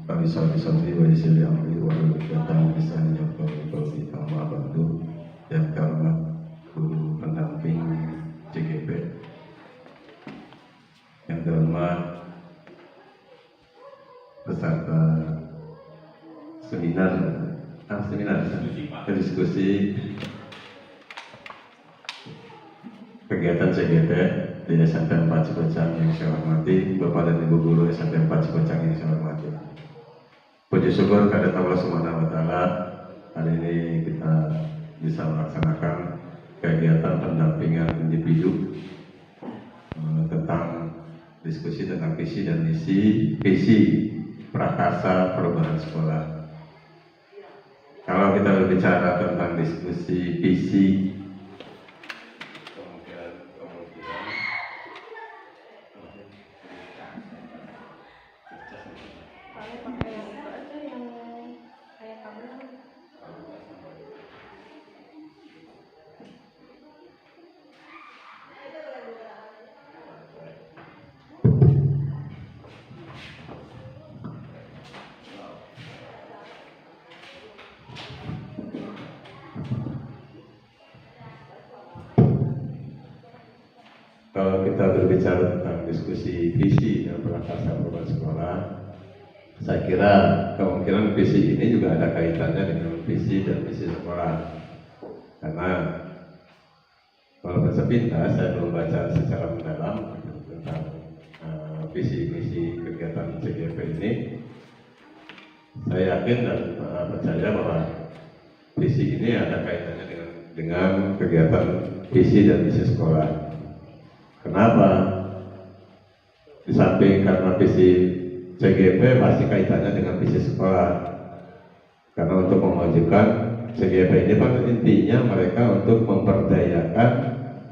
Kami wa isili amri wa datang lisan yang kami tambah bantu yang terhormat guru pendamping CGP, yang terhormat peserta seminar diskusi kegiatan CGP di SMP 4 Cipecang yang saya hormati, Bapak dan Ibu guru SMP 4 Cipecang yang saya hormati. Puji syukur kepada Allah Subhanahu wa Ta'ala, hari ini kita bisa melaksanakan kegiatan pendampingan individu tentang diskusi tentang visi dan visi prakarsa perubahan sekolah. Kalau kita berbicara tentang diskusi visi, kalau kita berbicara tentang diskusi visi dan prakarsa perubahan sekolah, saya kira kemungkinan visi ini juga ada kaitannya dengan visi dan misi sekolah. Karena kalau sepintas saya belum baca secara mendalam tentang visi misi kegiatan CGP ini. Saya yakin dan percaya bahwa visi ini ada kaitannya dengan kegiatan visi dan misi sekolah. Kenapa? Di samping karena visi CGP pasti kaitannya dengan visi sekolah. Karena untuk memajukan CGP ini kan intinya mereka untuk memperdayakan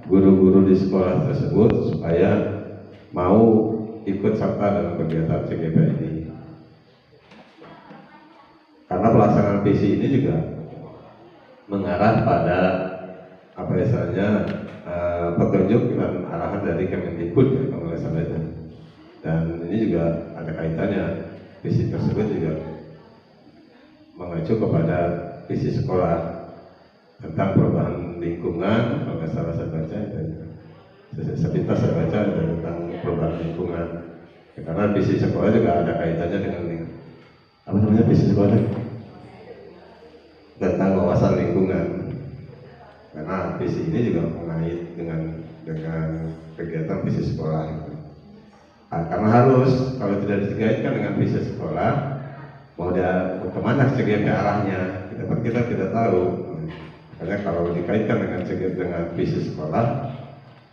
guru-guru di sekolah tersebut supaya mau ikut serta dalam kegiatan CGP ini. Karena pelaksanaan visi ini juga mengarah pada apa istilahnya petunjuk dan arahan dari Kemendikbud ya, kalau nggak salah itu. Dan ini juga ada kaitannya, visi tersebut juga mengacu kepada visi sekolah tentang perubahan lingkungan. Kalau nggak salah saya baca sepintas saya baca tentang perubahan lingkungan ya, karena visi sekolah juga ada kaitannya dengan apa namanya visi sekolah tentang wawasan lingkungan. Karena visi ini juga mengait dengan kegiatan visi sekolah. Nah, karena harus, kalau tidak dikaitkan dengan visi sekolah, mau dia kemana CGP arahnya, kita tidak tahu. Karena kalau dikaitkan dengan visi sekolah,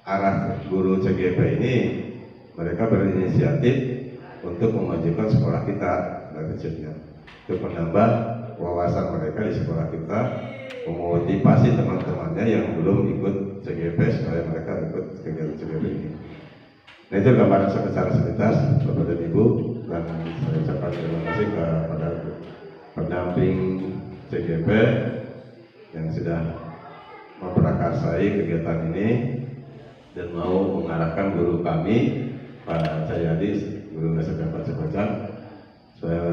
arah guru CGP ini mereka berinisiatif untuk memajukan sekolah kita dari kecilnya, untuk menambah wawasan mereka di sekolah kita, memotivasi teman-temannya yang belum ikut CGP supaya mereka ikut kegiatan CGP ini. Nah, itu gambaran secara sepintas Bapak dan Ibu, dan saya ucapkan terima kasih kepada pendamping CGP yang sudah memprakarsai kegiatan ini dan mau mengarahkan guru kami Pak Cahyadi, guru SMP 4 Cipecang, supaya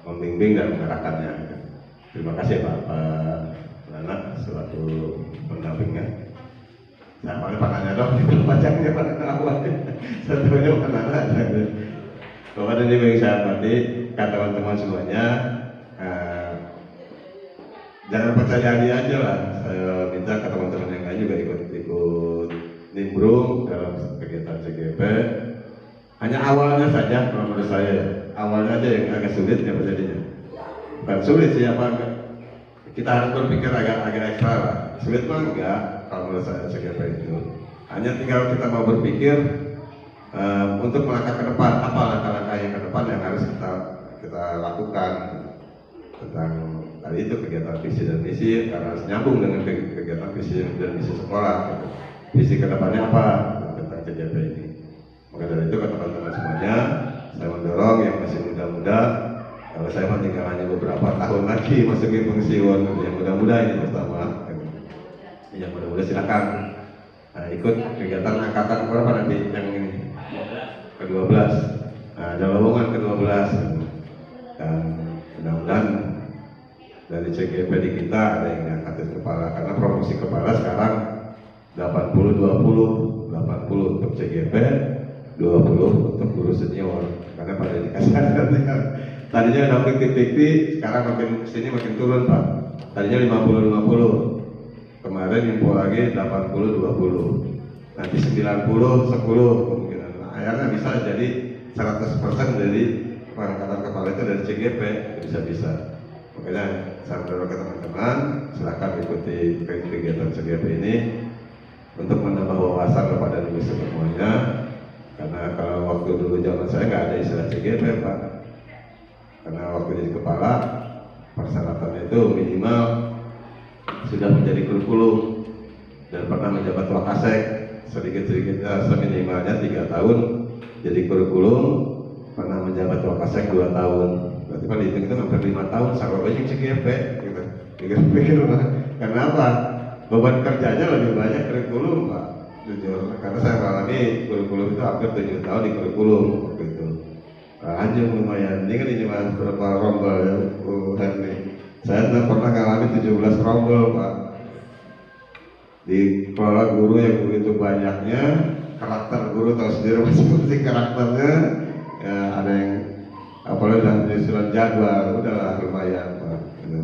membimbing dan mengarahkannya. Terima kasih Pak Nana selaku pendampingnya. Nah, paling Pak Nana dong, itu bacanya Pak Nana awal. Satunya Pak Nana. Bapak dan Ibu yang saya hormati, teman-teman semuanya, jangan percaya dia aja lah. Saya minta ke teman-teman yang lain juga ikut nimbrung dalam kegiatan CGP. Hanya awalnya saja, kalau menurut saya, awalnya aja yang agak sulit ya jadinya. Bukan sulit sih, apa kita harus berpikir agak ekstra lah. Sulit mah enggak kalau menurut saya CGP itu. Hanya tinggal kita mau berpikir untuk melangkah ke depan, apa langkah-langkah yang ke depan yang harus kita lakukan tentang tadi itu kegiatan visi dan misi, karena harus nyambung dengan kegiatan visi dan misi sekolah. Visi ke depannya apa tentang CGP ini. Maka dari itu ke teman-teman semuanya, saya mendorong yang masih muda-muda. Kalau saya tinggal hanya beberapa tahun lagi masukin pensiun, yang muda-muda ini pertama, yang muda-muda silakan ikut kegiatan angkatan berapa nanti yang ini ke-12, ada lowongan ke-12. dan mudah-mudahan dari CGP di kita ada yang diangkat kepala, karena promosi kepala sekarang 80-20, 80 untuk CGP, 20 untuk guru senior, karena pada dikasih tadinya udah 50-50, sekarang makin sini makin turun Pak, tadinya 50-50, kemarin info lagi 80-20, nanti 90-10 kemungkinan, nah, akhirnya bisa jadi 100% dari pengangkatan kepala itu dari CGP, bisa-bisa. Makanya saya mendorong ke teman-teman, silakan ikuti kegiatan CGP ini untuk menambah wawasan kepada diri semuanya. Karena kalau waktu dulu zaman saya nggak ada istilah CGP Pak, karena waktu jadi kepala persyaratannya itu minimal sudah menjadi kurikulum dan pernah menjabat wakasek, sedikit-sedikitnya seminimalnya 3 tahun jadi kurikulum, pernah menjabat wakasek 2 tahun, berarti kan dihitung itu hampir 5 tahun sama banyak CGP gitu. Pikir-pikir karena apa? Beban kerjanya lebih banyak kurikulum Pak, jujur, karena saya mengalami kurikulum itu hampir 7 tahun di kurikulum waktu itu. Anjing lumayan, ini kan ini mas berapa rombel ya Henry. Saya pernah mengalami 17 rombel Pak, di kelola guru yang begitu banyaknya, karakter guru tahu sendiri masing-masing karakternya, ya ada yang apalagi dalam penyusunan jadwal, udahlah lumayan Pak gitu.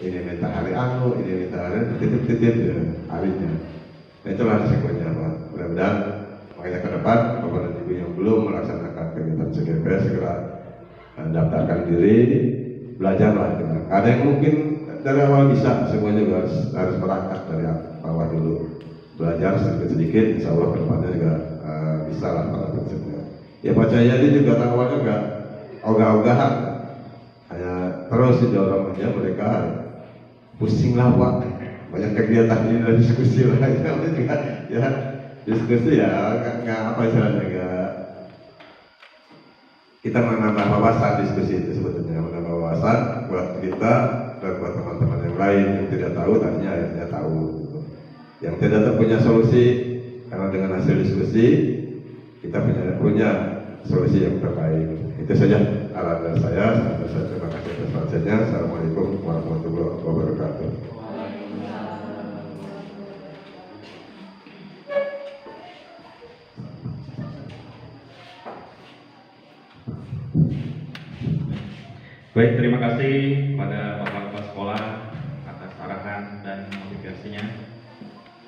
Ini minta hari anu, ini minta hari titip-titip ya harinya. Nah, itulah resikonya Pak. Mudah-mudahan makanya ke depan Bapak dan Ibu yang belum melaksanakan kegiatan CGP segera daftarkan diri, belajarlah. Ada yang mungkin dari awal bisa, semuanya juga harus merangkak dari bawah dulu, belajar sedikit-sedikit, insya Allah kedepannya juga bisa lah para prinsipnya. Ya Pak Cahyadi juga awalnya enggak ogah-ogahan, hanya terus didorong aja mereka, pusing lah Pak, banyak kegiatan ini dan diskusi lah, ya diskusi ya nggak apa istilahnya, nggak, kita menambah wawasan diskusi itu sebetulnya, menambah wawasan buat kita dan buat teman-teman yang lain yang tidak tahu tadinya akhirnya tahu gitu. Yang tidak punya solusi, karena dengan hasil diskusi kita punya solusi yang terbaik. Itu saja arahan dari saya. Terima kasih atas perhatiannya. Assalamualaikum warahmatullahi wabarakatuh. Baik, terima kasih kepada Bapak Kepala Sekolah atas arahan dan motivasinya.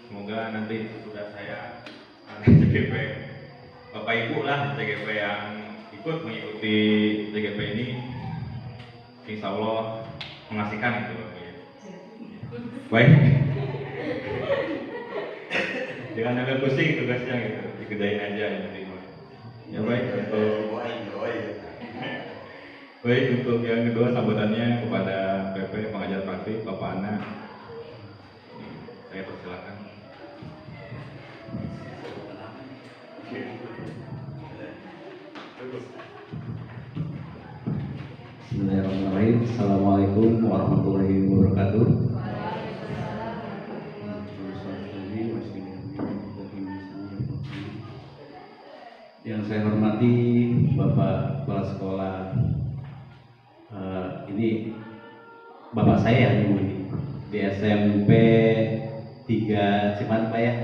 Semoga nanti sudah saya CGP, Bapak Ibu lah CGP yang ikut mengikuti CGP ini, insya Allah mengasihkan itu. Baik, jangan agak pusing tugasnya gitu, dikerjain aja nanti. Ya baik, baik, untuk yang kedua sambutannya kepada PP Pengajar Praktik Bapak Ana. Saya persilakan. Bismillahirrahmanirrahim. Assalamualaikum warahmatullahi wabarakatuh. Yang saya hormati Bapak Kepala Sekolah, ini Bapak saya ini di SMP 3 Ciman Pak ya,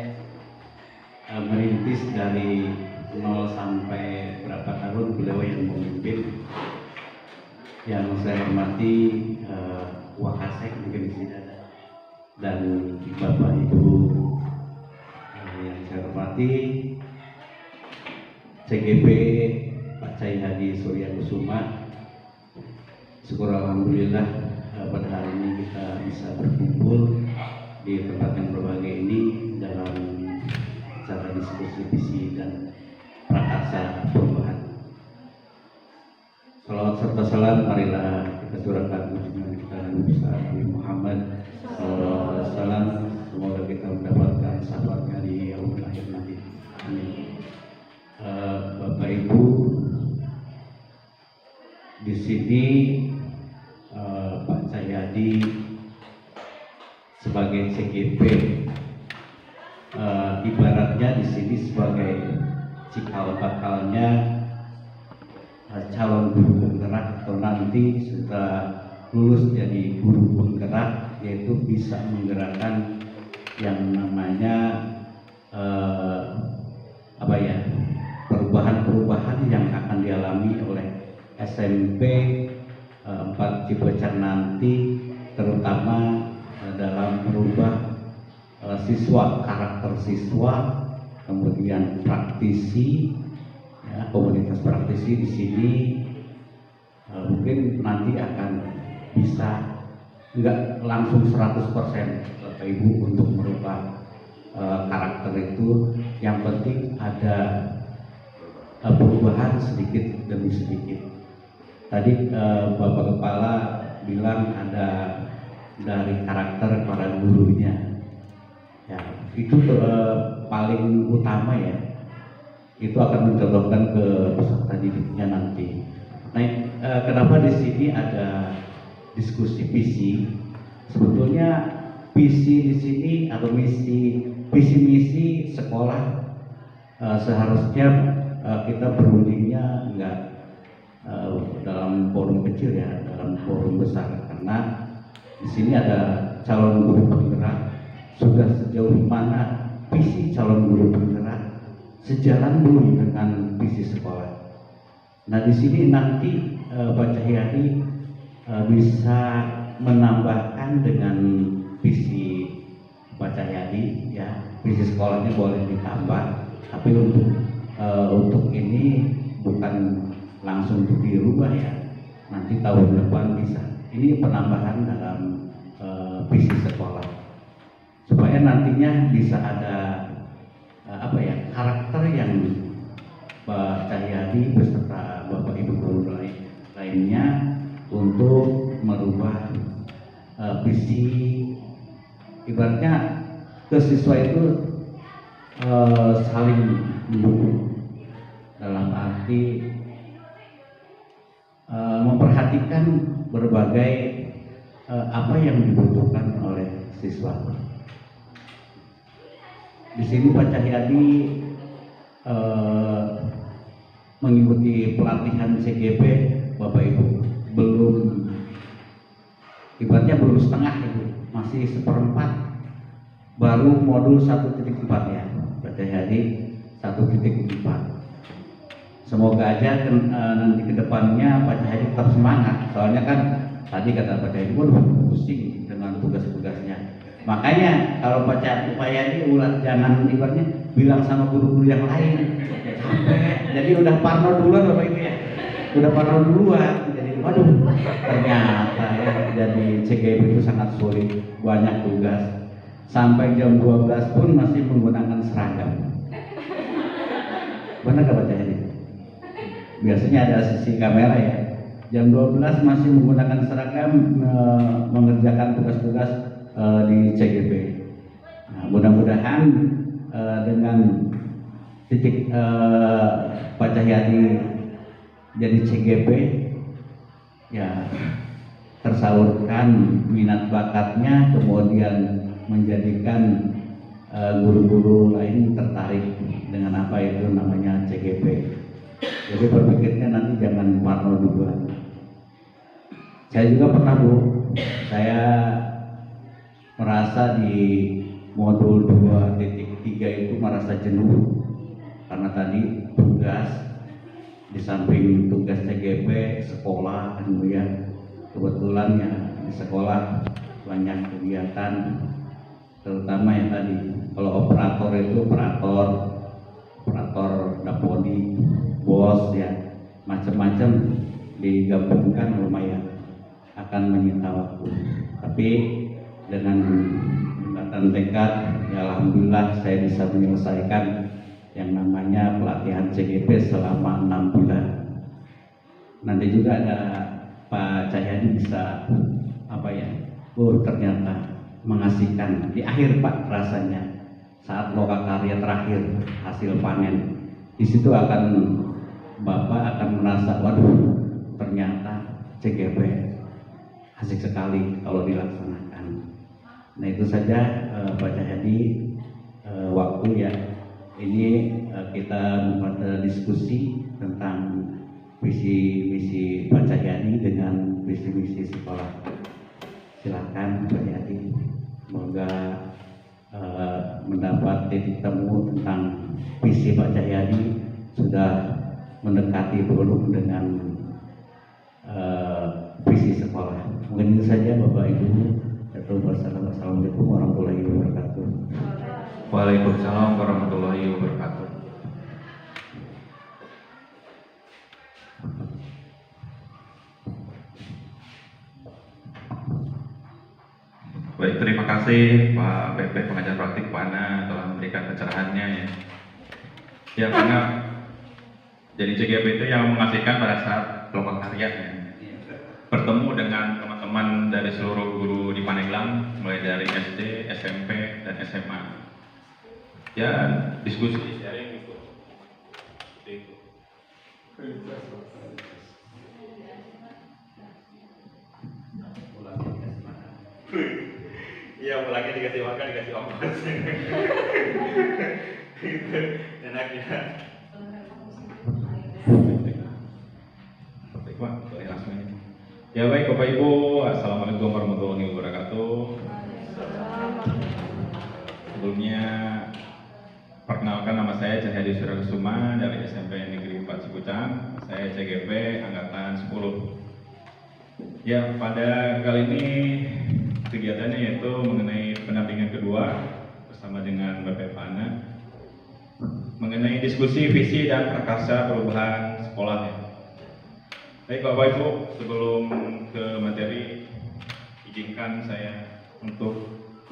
merintis dari 0 sampai berapa tahun beliau yang memimpin. Yang saya hormati Wakasek mungkin di sini ada, dan Bapak Ibu yang saya hormati CGP Pak Cahyadi Surya Kusuma. Syukur alhamdulillah pada hari ini kita bisa berkumpul di tempat yang berbahagia ini dalam acara diskusi visi dan prakarsa perubahan. Salawat serta salam marilah kita curahkan junjungan kita Nabi besar Nabi Muhammad SAW. Semoga kita mendapatkan sahabatnya di yaumul akhir nanti. Amin. Bapak Ibu, di sini Pak Cahyadi sebagai CGP, ibaratnya di sini sebagai cikal bakalnya calon guru penggerak atau nanti setelah lulus jadi guru penggerak, yaitu bisa menggerakkan yang namanya perubahan-perubahan yang akan dialami oleh SMP 4 Cipecar nanti, terutama dalam merubah siswa, karakter siswa, kemudian praktisi, ya, komunitas praktisi di sini mungkin nanti akan bisa nggak langsung 100% Bapak Ibu untuk merubah karakter itu. Yang penting ada perubahan sedikit demi sedikit. Tadi Bapak Kepala bilang ada dari karakter para gurunya, ya itu paling utama ya, itu akan mencontohkan ke peserta didiknya nanti. Nah, kenapa di sini ada diskusi visi? Sebetulnya visi di sini atau visi misi sekolah seharusnya kita berundingnya enggak dalam forum kecil ya, dalam forum besar, karena di sini ada calon guru penggerak. Sudah sejauh mana visi calon guru penggerak, sejalan belum dengan visi sekolah? Nah, di sini nanti Pak Cahyadi bisa menambahkan dengan visi Pak Cahyadi, ya, visi sekolahnya boleh ditambah, tapi untuk ini bukan langsung dirubah ya, nanti tahun depan bisa. Ini penambahan dalam visi sekolah supaya nantinya bisa ada karakter yang Pak Cahyadi beserta Bapak Ibu guru lainnya untuk merubah visi. Ibaratnya ke siswa itu saling mendukung dalam arti memperhatikan berbagai apa yang dibutuhkan oleh siswa. Di sini Pak Cahyadi mengikuti pelatihan CGP, Bapak Ibu, ibaratnya belum setengah itu, masih seperempat, baru modul 1.4 ya, Pak Cahyadi 1.4. Semoga aja nanti kedepannya Pak Cahyadi tetap semangat, soalnya kan tadi kata Pak Cahyadi, waduh pusing dengan tugas-tugasnya. Makanya kalau Pak Cahyadi jangan ibaratnya bilang sama guru-guru yang lain, jadi udah parno duluan Bapak Ibu ya, udah parno duluan. Jadi waduh, ternyata ya jadi CGP itu sangat sulit, banyak tugas, sampai jam 12 pun masih menggunakan seragam. Benar Pak Cahyadi? Biasanya ada sisi kamera ya, jam 12 masih menggunakan seragam mengerjakan tugas-tugas di CGP. Nah, mudah-mudahan dengan titik Pak Cahyadi jadi CGP ya tersalurkan minat bakatnya, kemudian menjadikan guru-guru lain tertarik dengan apa itu namanya CGP. Jadi berpikirnya nanti jangan parno duluan. Saya juga pernah Bu, saya merasa di modul 2.3 itu merasa jenuh karena tadi tugas di samping tugas CGP sekolah, kemudian kebetulan ya di sekolah banyak kegiatan, terutama yang tadi kalau operator itu operator dapodi, bos ya, macam-macam digabungkan lumayan akan menyita waktu. Tapi dengan tingkatan tekad, ya alhamdulillah saya bisa menyelesaikan yang namanya pelatihan CGP selama 6 bulan. Nanti juga ada Pak Cahyadi bisa ternyata mengasihkan di akhir Pak, rasanya saat lokakarya terakhir hasil panen, di situ Bapak akan merasa waduh ternyata CGP asik sekali kalau dilaksanakan. Nah itu saja Pak Cahyadi, waktu ya ini kita membuat diskusi tentang visi misi Pak Cahyadi dengan visi misi sekolah. Silakan Pak Cahyadi, semoga mendapat titik temu tentang visi Pak Cahyadi sudah mendekati belum dengan visi sekolah. Mungkin itu saja Bapak Ibu. Assalamualaikum warahmatullahi wabarakatuh. Waalaikumsalam warahmatullahi wabarakatuh. Baik, terima kasih Pak PP pengajar praktik Pak Ana telah memberikan pencerahannya ya. Ya, karena jadi CGP itu yang mengasihkan pada saat kelompok harian ya. Bertemu dengan teman-teman dari seluruh guru di Pandeglang, mulai dari SD, SMP, dan SMA. Ya, diskusi, sharing gitu. Seperti itu. Iya, pulangnya dikasih makan, dikasih ongkos. Gitu, enaknya. Pak, boleh langsung aja. Ya baik Bapak Ibu, Assalamualaikum warahmatullahi wabarakatuh. Sebelumnya perkenalkan, nama saya Cahyadi Surya Kusuma dari SMP Negeri 4 Cipucang. Saya CGP angkatan 10. Ya, pada kali ini kegiatannya yaitu mengenai pendampingan kedua bersama dengan Bapak Pana mengenai diskusi visi dan prakarsa perubahan sekolah ya. Baik Bapak Ibu, sebelum ke materi, izinkan saya untuk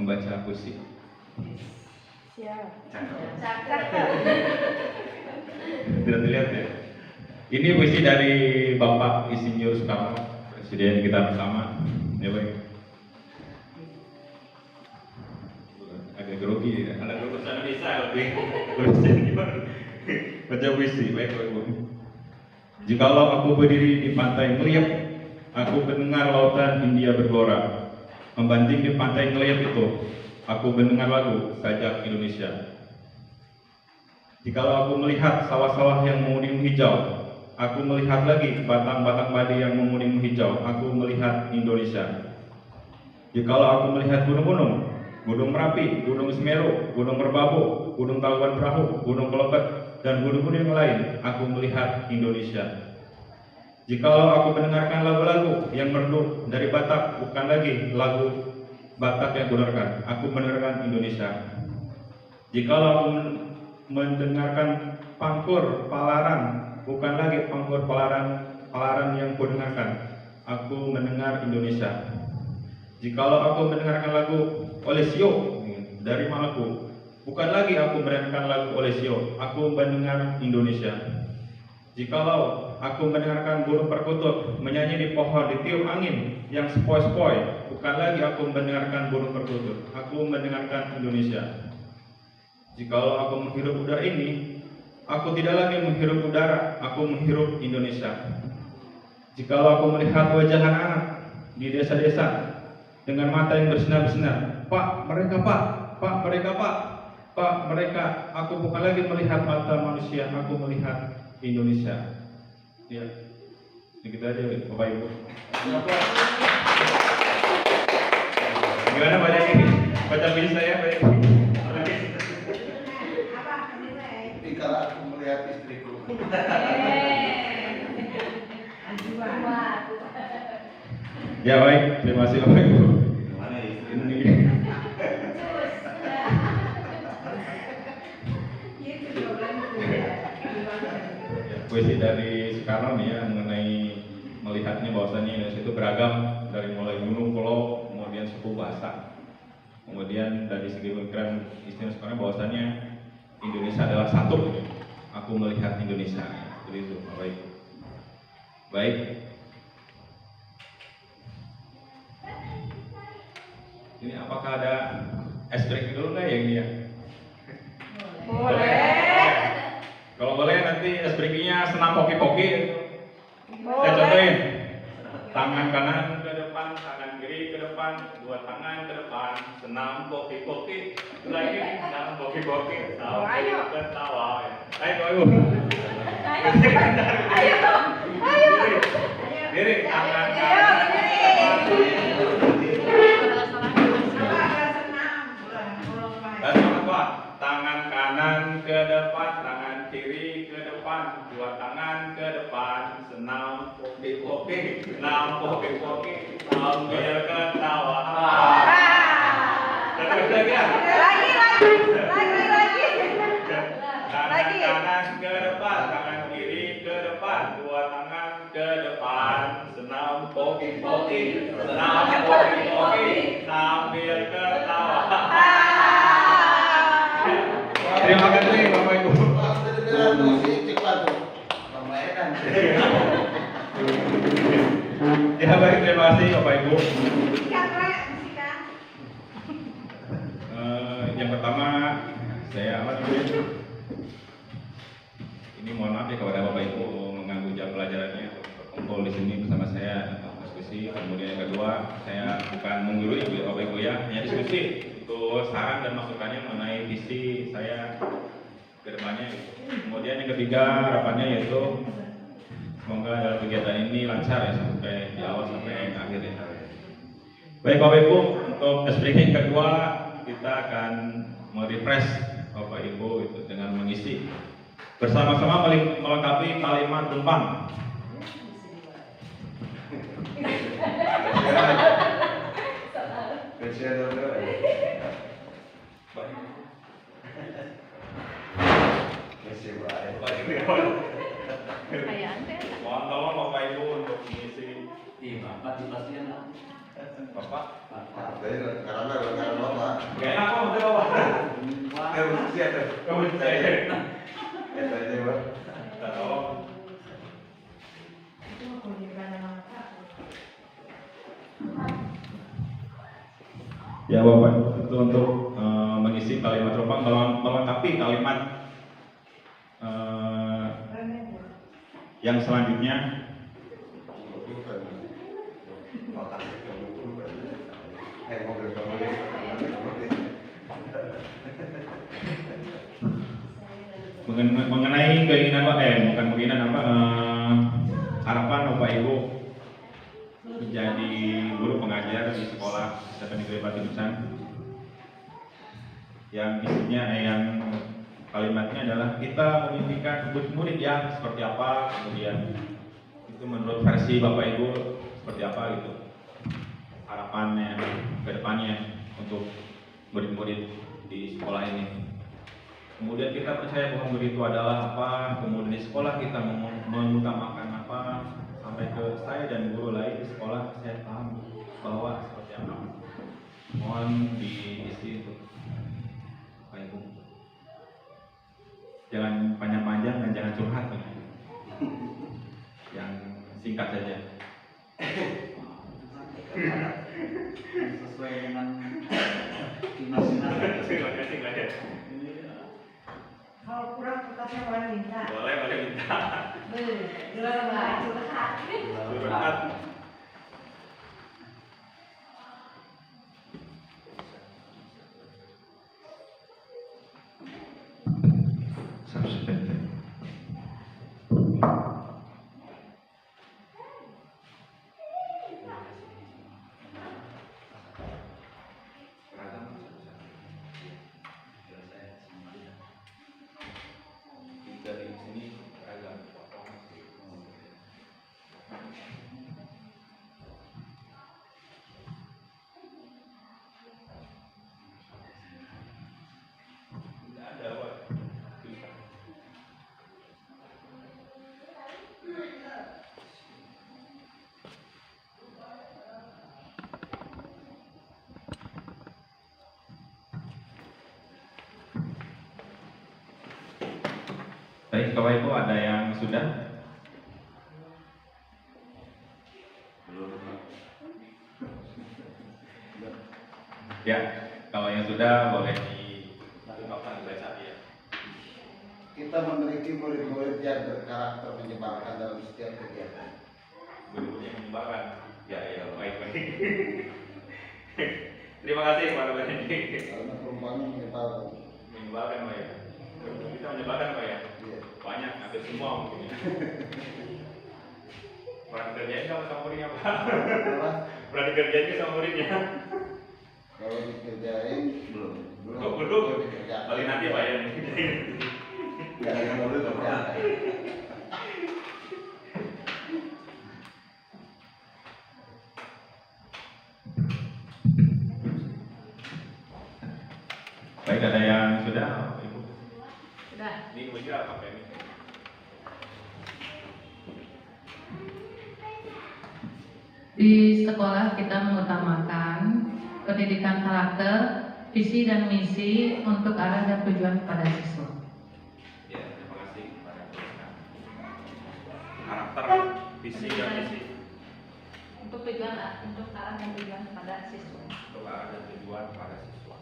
membaca puisi. Tidak dilihat ya. Ini puisi dari Bapak Insinyur Soekarno, Presiden kita bersama. Ya baik. Agak grogi ya. Ada urusan bisa lebih senior. Baca puisi, baik Bapak Ibu. Jikalau aku berdiri di pantai Meliep, aku mendengar lautan India bergelora. Membanding di pantai Meliep itu, aku mendengar lagu Sajak Indonesia. Jikalau aku melihat sawah-sawah yang menguning hijau, aku melihat lagi batang-batang padi yang menguning hijau, aku melihat Indonesia. Jikalau aku melihat gunung-gunung, Gunung Merapi, Gunung Semeru, Gunung Merbabu, Gunung Tangkuban Perahu, Gunung Kelebet, dan gunung-gunung yang lain, aku melihat Indonesia. Jikalau aku mendengarkan lagu-lagu yang merdu dari Batak, bukan lagi lagu Batak yang kudengarkan, aku mendengarkan Indonesia. Jikalau aku mendengarkan pangkur palaran, bukan lagi pangkur palaran yang kudengarkan, aku mendengar Indonesia. Jikalau aku mendengarkan lagu Olesio dari Maluku, bukan lagi aku mendengarkan lagu Olesio, aku mendengar Indonesia. Jikalau aku mendengarkan burung perkutut menyanyi di pohon ditiup angin yang sepoi-sepoi, bukan lagi aku mendengarkan burung perkutut, aku mendengarkan Indonesia. Jikalau aku menghirup udara ini, aku tidak lagi menghirup udara, aku menghirup Indonesia. Jikalau aku melihat wajah anak-anak di desa-desa dengan mata yang bersinar-sinar, Pak, mereka Pak, Pak, mereka Pak, Pak, mereka, aku bukan lagi melihat mata manusia, aku melihat Indonesia. Ya, sedikit aja Bapak Ibu. Gimana baca ini? Baca puisi saya, Pak Ibu. Kalau aku melihat istriku. Ya baik, terima kasih Bapak Ibu. Mana istri? Ini puisi dari Soekarno nih ya, mengenai melihatnya bahwasannya Indonesia itu beragam, dari mulai gunung, pulau, kemudian suku, bahasa. Kemudian dari segi pemikiran Insinyur Soekarno bahwasannya Indonesia adalah satu. Aku melihat Indonesia. Seperti itu, baik. Baik. Ini apakah ada es break dulu nggak ya ini ya? Boleh. Kalau boleh nanti es breaknya senam poki-poki. Saya Boleh. contohin. Tangan kanan ke depan, tangan kiri ke depan, dua tangan ke depan, senam poki-poki. Lagi senam poki-poki. Ayo. Ketawa. Ayo, ayo. Ayo. Ayo. Diri, tangan tangan kanan ke depan, tangan kiri ke depan, dua tangan ke depan, senam poke-poke, senam poke-poke, sambil ketawa. Terus lagi ya? Tangan kanan ke depan, tangan kiri ke depan, dua tangan ke depan, senam poke-poke, senam poke-poke, sambil ketawa. Terima kasih Bapak Ibu. Ya baik, terima kasih Bapak Ibu. Yang pertama saya ini mohon maaf ya kepada Bapak Ibu mengganggu jam pelajarannya berkumpul di sini bersama saya untuk diskusi. Kemudian yang kedua, saya bukan menggurui Bapak Ibu ya, hanya diskusi untuk saran dan masukannya mengenai visi saya ke depannya. Kemudian yang ketiga harapannya yaitu semoga dalam kegiatan ini lancar ya sampai di awal sampai akhir ya. Baik Bapak Ibu, untuk briefing kedua kita akan merefresh Bapak Ibu itu dengan mengisi bersama-sama melengkapi kalimat tumpang. Mohon tolong Bapak Ibu untuk mengisi. Bapak? Gak enak kok, udah Bapak. Ya Bapak, itu untuk mengisi kalimat tumpang, melengkapi kalimat yang selanjutnya. Mengenai keinginan harapan Bapak Ibu menjadi guru pengajar di sekolah SMP Negeri Batinusan, yang isinya yang kalimatnya adalah kita memimpikan murid yang seperti apa, kemudian itu menurut versi Bapak Ibu seperti apa gitu harapannya ke depannya untuk murid-murid di sekolah ini. Kemudian kita percaya bahwa murid itu adalah apa, kemudian di sekolah kita mengutamakan apa, sampai ke saya dan guru lain di sekolah saya paham bahwa seperti apa. Mohon diisi itu Pak Ibu. Jangan panjang-panjang dan jangan curhat ya. Yang singkat saja. Sesuai dengan Kalau kurang kertasnya boleh minta. Boleh minta. Curhat. Dari sini agak potong. Tidak ada Pak. Susah. Baik, Bapak Ibu ada yang sudah? Ya, kalau yang sudah boleh diungkapkan baca ya. kita memiliki murid-murid yang berkarakter menyebalkan dalam setiap kegiatan. Murid-murid yang menyebalkan. Ya, baik. Terima kasih Pak Benedi. Karena perumpamaan menyebalkan. Menyebalkan Pak ya. Kita menyebalkan Pak ya. Iya. Banyak, hampir semua mungkin ya. Pernah dikerjain sama muridnya Pak? Apa? Pernah dikerjain sama muridnya? Kalau dikerjain belum. Belum. dikerjain. Kali nanti Pak ya. Nggak ada yang belum kerjain. Baik, ada yang sudah Ibu? Sudah. Ini Ibu kira apa ini? Di sekolah kita mengutamakan pendidikan karakter, visi dan misi untuk arah dan tujuan kepada siswa. Ya, terima kasih kepada Tuhan. Karakter, visi dan misi Untuk tujuan, untuk arah dan tujuan kepada siswa. untuk arah dan tujuan kepada siswa.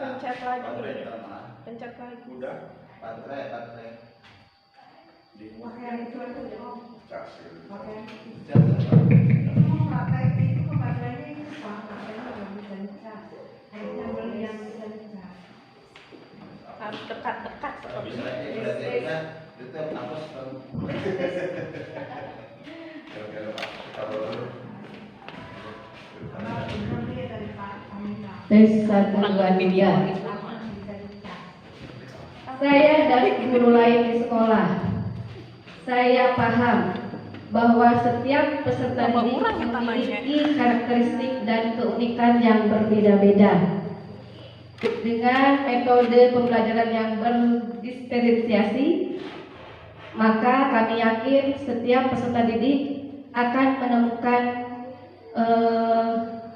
Pencet lagi. Baterai mana? Pencet lagi. Udah. Baterai. Pakaian itu aja ya. Pakaian itu. Pakai itu kok baterainya itu Pak. Baterainya nggak bisa dicas. Harusnya beli yang bisa dicas. Harus dekat-dekat seperti Bisa. Berarti kita itu hapus Tes 1, 2, 3. Saya dari guru lain di sekolah. Saya paham bahwa setiap peserta didik memiliki karakteristik dan keunikan yang berbeda-beda. Dengan metode pembelajaran yang berdiferensiasi, maka kami yakin setiap peserta didik akan menemukan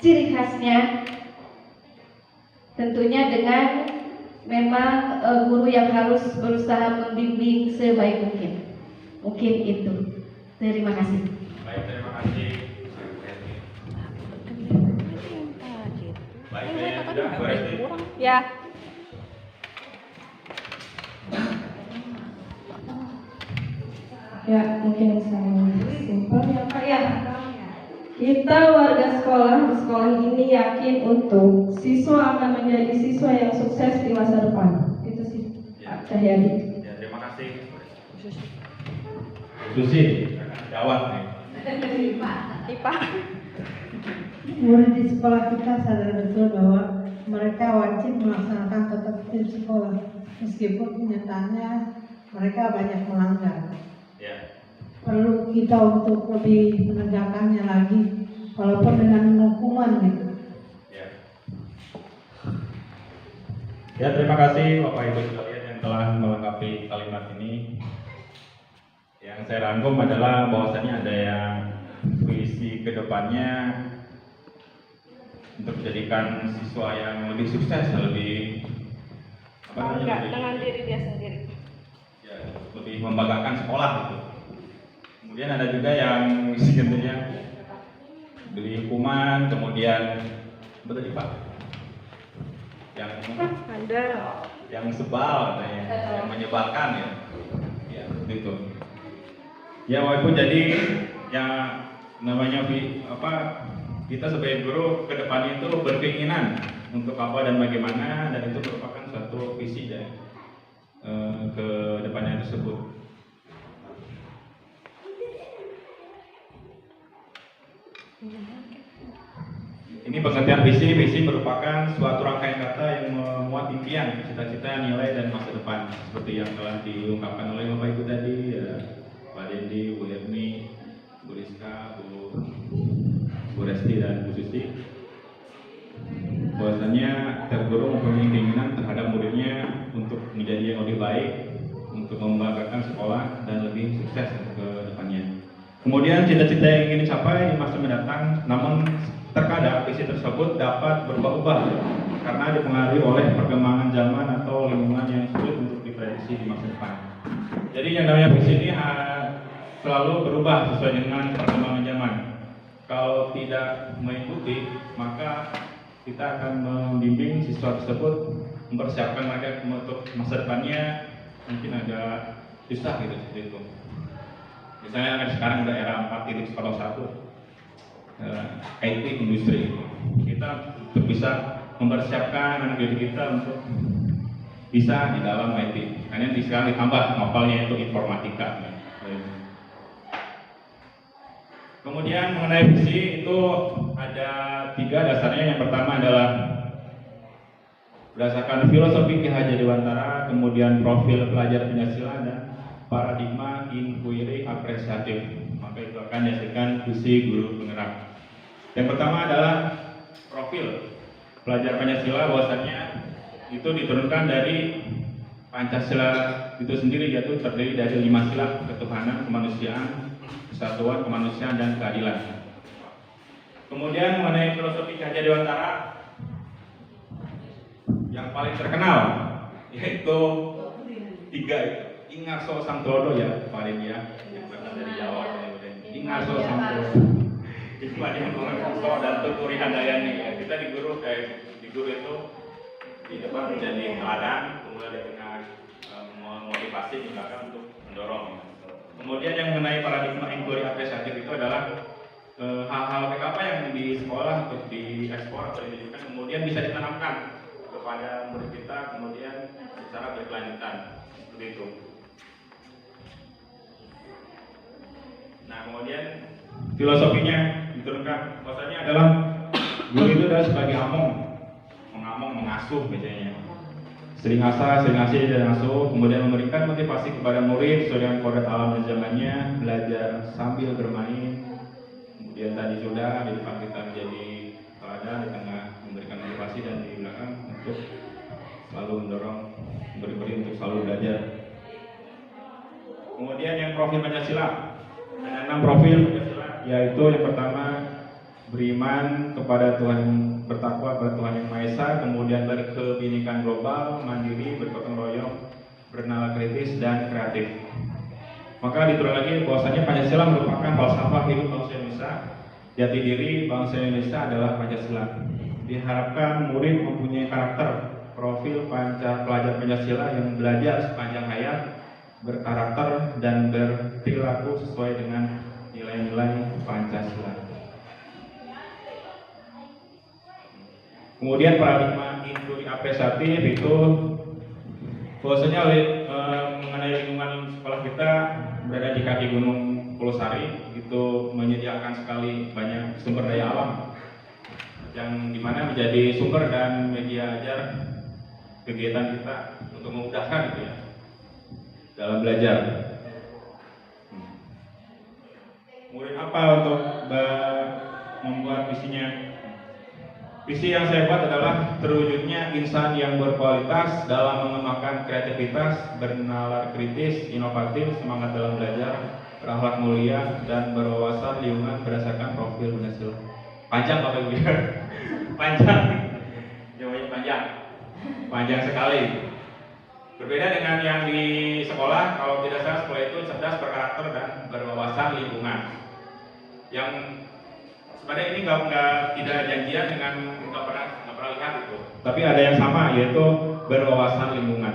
ciri khasnya, tentunya dengan memang guru yang harus berusaha membimbing sebaik mungkin. Mungkin itu. Terima kasih. Baik, terima kasih. Baik, saya sudah berarti. Ya. Ya, mungkin saya simpel ya Pak ya. Kita warga sekolah di sekolah ini yakin untuk siswa akan menjadi siswa yang sukses di masa depan. Itu sih Pak Cahyadi. Ya, terima kasih. Susi, jawab nih. IPA. Murid di sekolah kita sadar betul bahwa mereka wajib melaksanakan tata tertib sekolah, meskipun kenyataannya mereka banyak melanggar. Ya. Perlu kita untuk lebih menegakkannya lagi, walaupun dengan hukuman gitu. Ya. Ya, terima kasih Bapak Ibu sekalian yang telah melengkapi kalimat ini. Yang saya rangkum adalah bahwasannya ada yang visi kedepannya untuk menjadikan siswa yang lebih sukses, lebih Bangga dengan diri dia sendiri. ya, lebih membanggakan sekolah gitu. Kemudian ada juga yang sebenarnya beri hukuman, kemudian betul Pak, yang Ada. yang sebal katanya, yang menyebalkan ya, ya seperti itu. Ya walaupun jadi ya namanya kita sebagai guru ke depan itu berkeinginan untuk apa dan bagaimana, dan itu merupakan suatu visi ya, ke depannya tersebut. Ini pengertian visi. Visi merupakan suatu rangkaian kata yang memuat impian, cita-cita, nilai, dan masa depan, seperti yang telah diungkapkan oleh Bapak Ibu tadi, ya, Pak Dendi, Bu Lerni, Bu Rizka, Bu Resti, dan Bu Susi. Bahwasanya setiap guru mempunyai keinginan terhadap muridnya untuk menjadi yang lebih baik, untuk membanggakan sekolah dan lebih sukses ke depannya. Kemudian cita-cita yang ingin dicapai di masa mendatang, namun terkadang visi tersebut dapat berubah-ubah karena dipengaruhi oleh perkembangan zaman atau lingkungan yang sulit untuk diprediksi di masa depan. Jadi yang namanya visi ini selalu berubah sesuai dengan perkembangan zaman. Kalau tidak mengikuti, maka kita akan membimbing siswa tersebut, mempersiapkan mereka untuk masa depannya mungkin agak susah gitu seperti itu. Misalnya kan sekarang udah era 4.1 IT industri, kita untuk bisa mempersiapkan anak didik kita untuk bisa di dalam IT. Karena sekarang ditambah novelnya itu informatika. Kemudian mengenai visi itu ada 3 dasarnya. Yang pertama adalah berdasarkan filosofi Ki Hajar Dewantara, kemudian profil pelajar Pancasila dan paradigma inquiry apresiatif. Maka itu akan dihasilkan visi guru penggerak. Yang pertama adalah profil pelajar Pancasila, bahwasannya itu diturunkan dari Pancasila itu sendiri, yaitu terdiri dari 5 sila: ketuhanan, kemanusiaan, kesatuan, kemanusiaan, dan keadilan. Kemudian mengenai filosofi Ki Hajar Dewantara, yang paling terkenal yaitu 3 Ingarso Samtodo ya, paling ya, yang berasal dari Jawa. Ingarso Samtodo, Ikhwan Mongso dan Tuturi Handayani. Ya, kita di guru itu di depan menjadi teladan, kemudian di tengah memotivasi, di belakang untuk mendorong. Kemudian yang mengenai paradigma inquiry apresiatif itu adalah hal-hal PKP yang di sekolah untuk diekspor atau ditunjukkan, kemudian bisa ditanamkan kepada murid kita, kemudian secara berkelanjutan seperti itu. Nah, kemudian filosofinya diturunkan, bahwasanya adalah guru itu adalah sebagai mengamong, mengasuh biasanya. Sering asah, sering asih dan asuh, kemudian memberikan motivasi kepada murid sesuai dengan kodrat alam dan zamannya, belajar sambil bermain. Kemudian tadi sudah di depan kita menjadi teladan, di tengah memberikan motivasi, dan di belakang untuk selalu mendorong murid-murid untuk selalu belajar. Kemudian yang profil Pancasila, ada 6 profil Pancasila, yaitu yang pertama beriman kepada Tuhan, bertakwa kepada Tuhan Yang Maha Esa, kemudian berkebinekaan global, mandiri, bergotong royong, bernalar kritis, dan kreatif. Maka diturun lagi bahwasanya Pancasila merupakan falsafah hidup bangsa Indonesia. Jati diri bangsa Indonesia adalah Pancasila. Diharapkan murid mempunyai karakter profil pelajar Pancasila yang belajar sepanjang hayat, berkarakter dan berperilaku sesuai dengan nilai-nilai Pancasila. Kemudian paradigma inquiry apresiatif itu bahwasanya mengenai lingkungan sekolah kita berada di kaki Gunung Pulosari, itu menyediakan sekali banyak sumber daya alam yang dimana menjadi sumber dan media ajar kegiatan kita untuk memudahkan gitu ya dalam belajar. Kemudian apa untuk membuat visinya? Visi yang saya buat adalah terwujudnya insan yang berkualitas dalam mengembangkan kreativitas, bernalar kritis, inovatif, semangat dalam belajar, berakhlak mulia, dan berwawasan lingkungan berdasarkan profil Pancasila. Panjang Bapak Ibu ya? Panjang, jawabannya panjang sekali. Berbeda dengan yang di sekolah, kalau tidak salah sekolah itu cerdas, berkarakter, dan berwawasan lingkungan. Yang sebenarnya ini tidak janjian dengan nggak pernah lihat itu. Tapi ada yang sama, yaitu berwawasan lingkungan.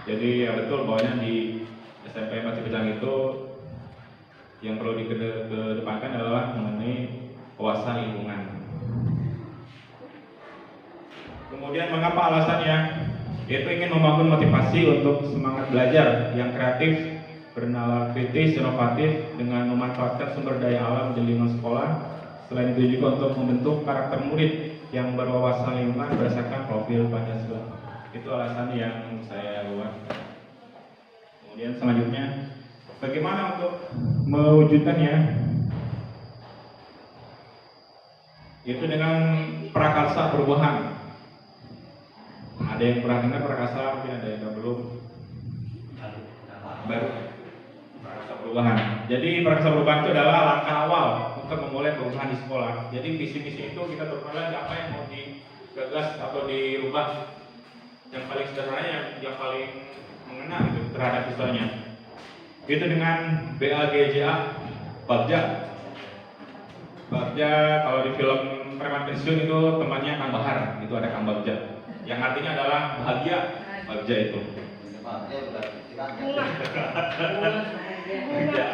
Jadi ya betul bahwanya di SMP Masih Pecang itu yang perlu dikedepankan adalah mengenai wawasan lingkungan. Kemudian mengapa alasannya? Yaitu ingin membangun motivasi untuk semangat belajar yang kreatif, bernalar kritis, inovatif dengan memanfaatkan sumber daya alam di lingkungan sekolah. Selain itu juga untuk membentuk karakter murid yang berwawasan lingkungan berdasarkan profil Pancasila. Itu alasan yang saya buat. Kemudian selanjutnya, bagaimana untuk mewujudkannya? Itu dengan prakarsa perubahan. Ada yang pernah dengar prakarsa, mungkin ada yang belum. Baru prakarsa perubahan. Jadi prakarsa perubahan itu adalah langkah awal untuk memulai perubahan di sekolah. Jadi visi-misi itu kita turunkan apa yang mau digagas atau dirubah. Yang paling sederhana, yang paling mengena gitu terhadap siswanya. Itu dengan BAGJA, Bagja. Bagja kalau di film Preman Pensiun itu temannya Kang Bahar, itu ada Kang Bagja. Yang artinya adalah bahagia, Bagja itu. Bagja berarti Iya.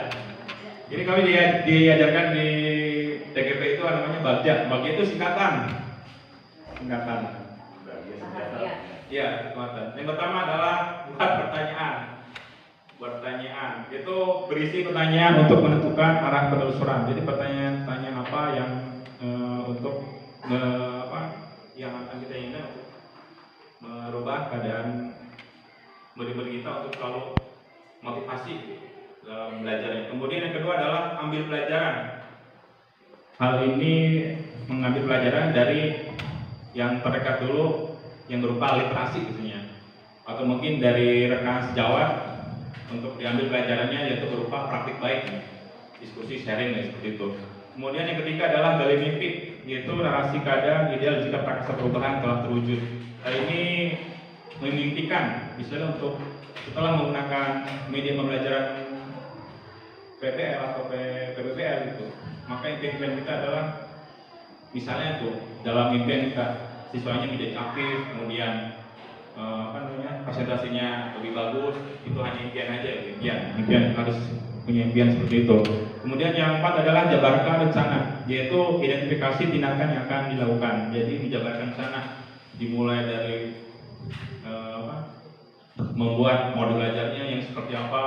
Jadi kami diajarkan di TGP itu namanya bagja. Bagja itu singkatan. Iya, singkatan. Yang pertama adalah buat pertanyaan. Itu berisi pertanyaan untuk menentukan arah penelusuran. Jadi pertanyaan-pertanyaan apa yang yang akan kita inginkan untuk merubah keadaan murid-murid kita untuk selalu motivasi dalam belajarnya. Kemudian yang kedua adalah ambil pelajaran. Hal ini mengambil pelajaran dari yang terdekat dulu yang berupa literasi biasanya, atau mungkin dari rekan sejawat untuk diambil pelajarannya yaitu berupa praktik baik, diskusi, sharing seperti itu. Kemudian yang ketiga adalah gali mimpi, yaitu narasi keadaan ideal jika prakasa perubahan telah terwujud. Hal ini memimpikan, misalnya untuk setelah menggunakan media pembelajaran PBL atau PBBL itu, maka impian kita adalah misalnya tuh dalam impian kita siswanya menjadi aktif, kemudian presentasinya lebih bagus, itu hanya impian aja, impian harus punya impian seperti itu. Kemudian yang keempat adalah jabarkan rencana, yaitu identifikasi tindakan yang akan dilakukan. Jadi dijabarkan rencana dimulai dari membuat modul belajarnya yang seperti apa,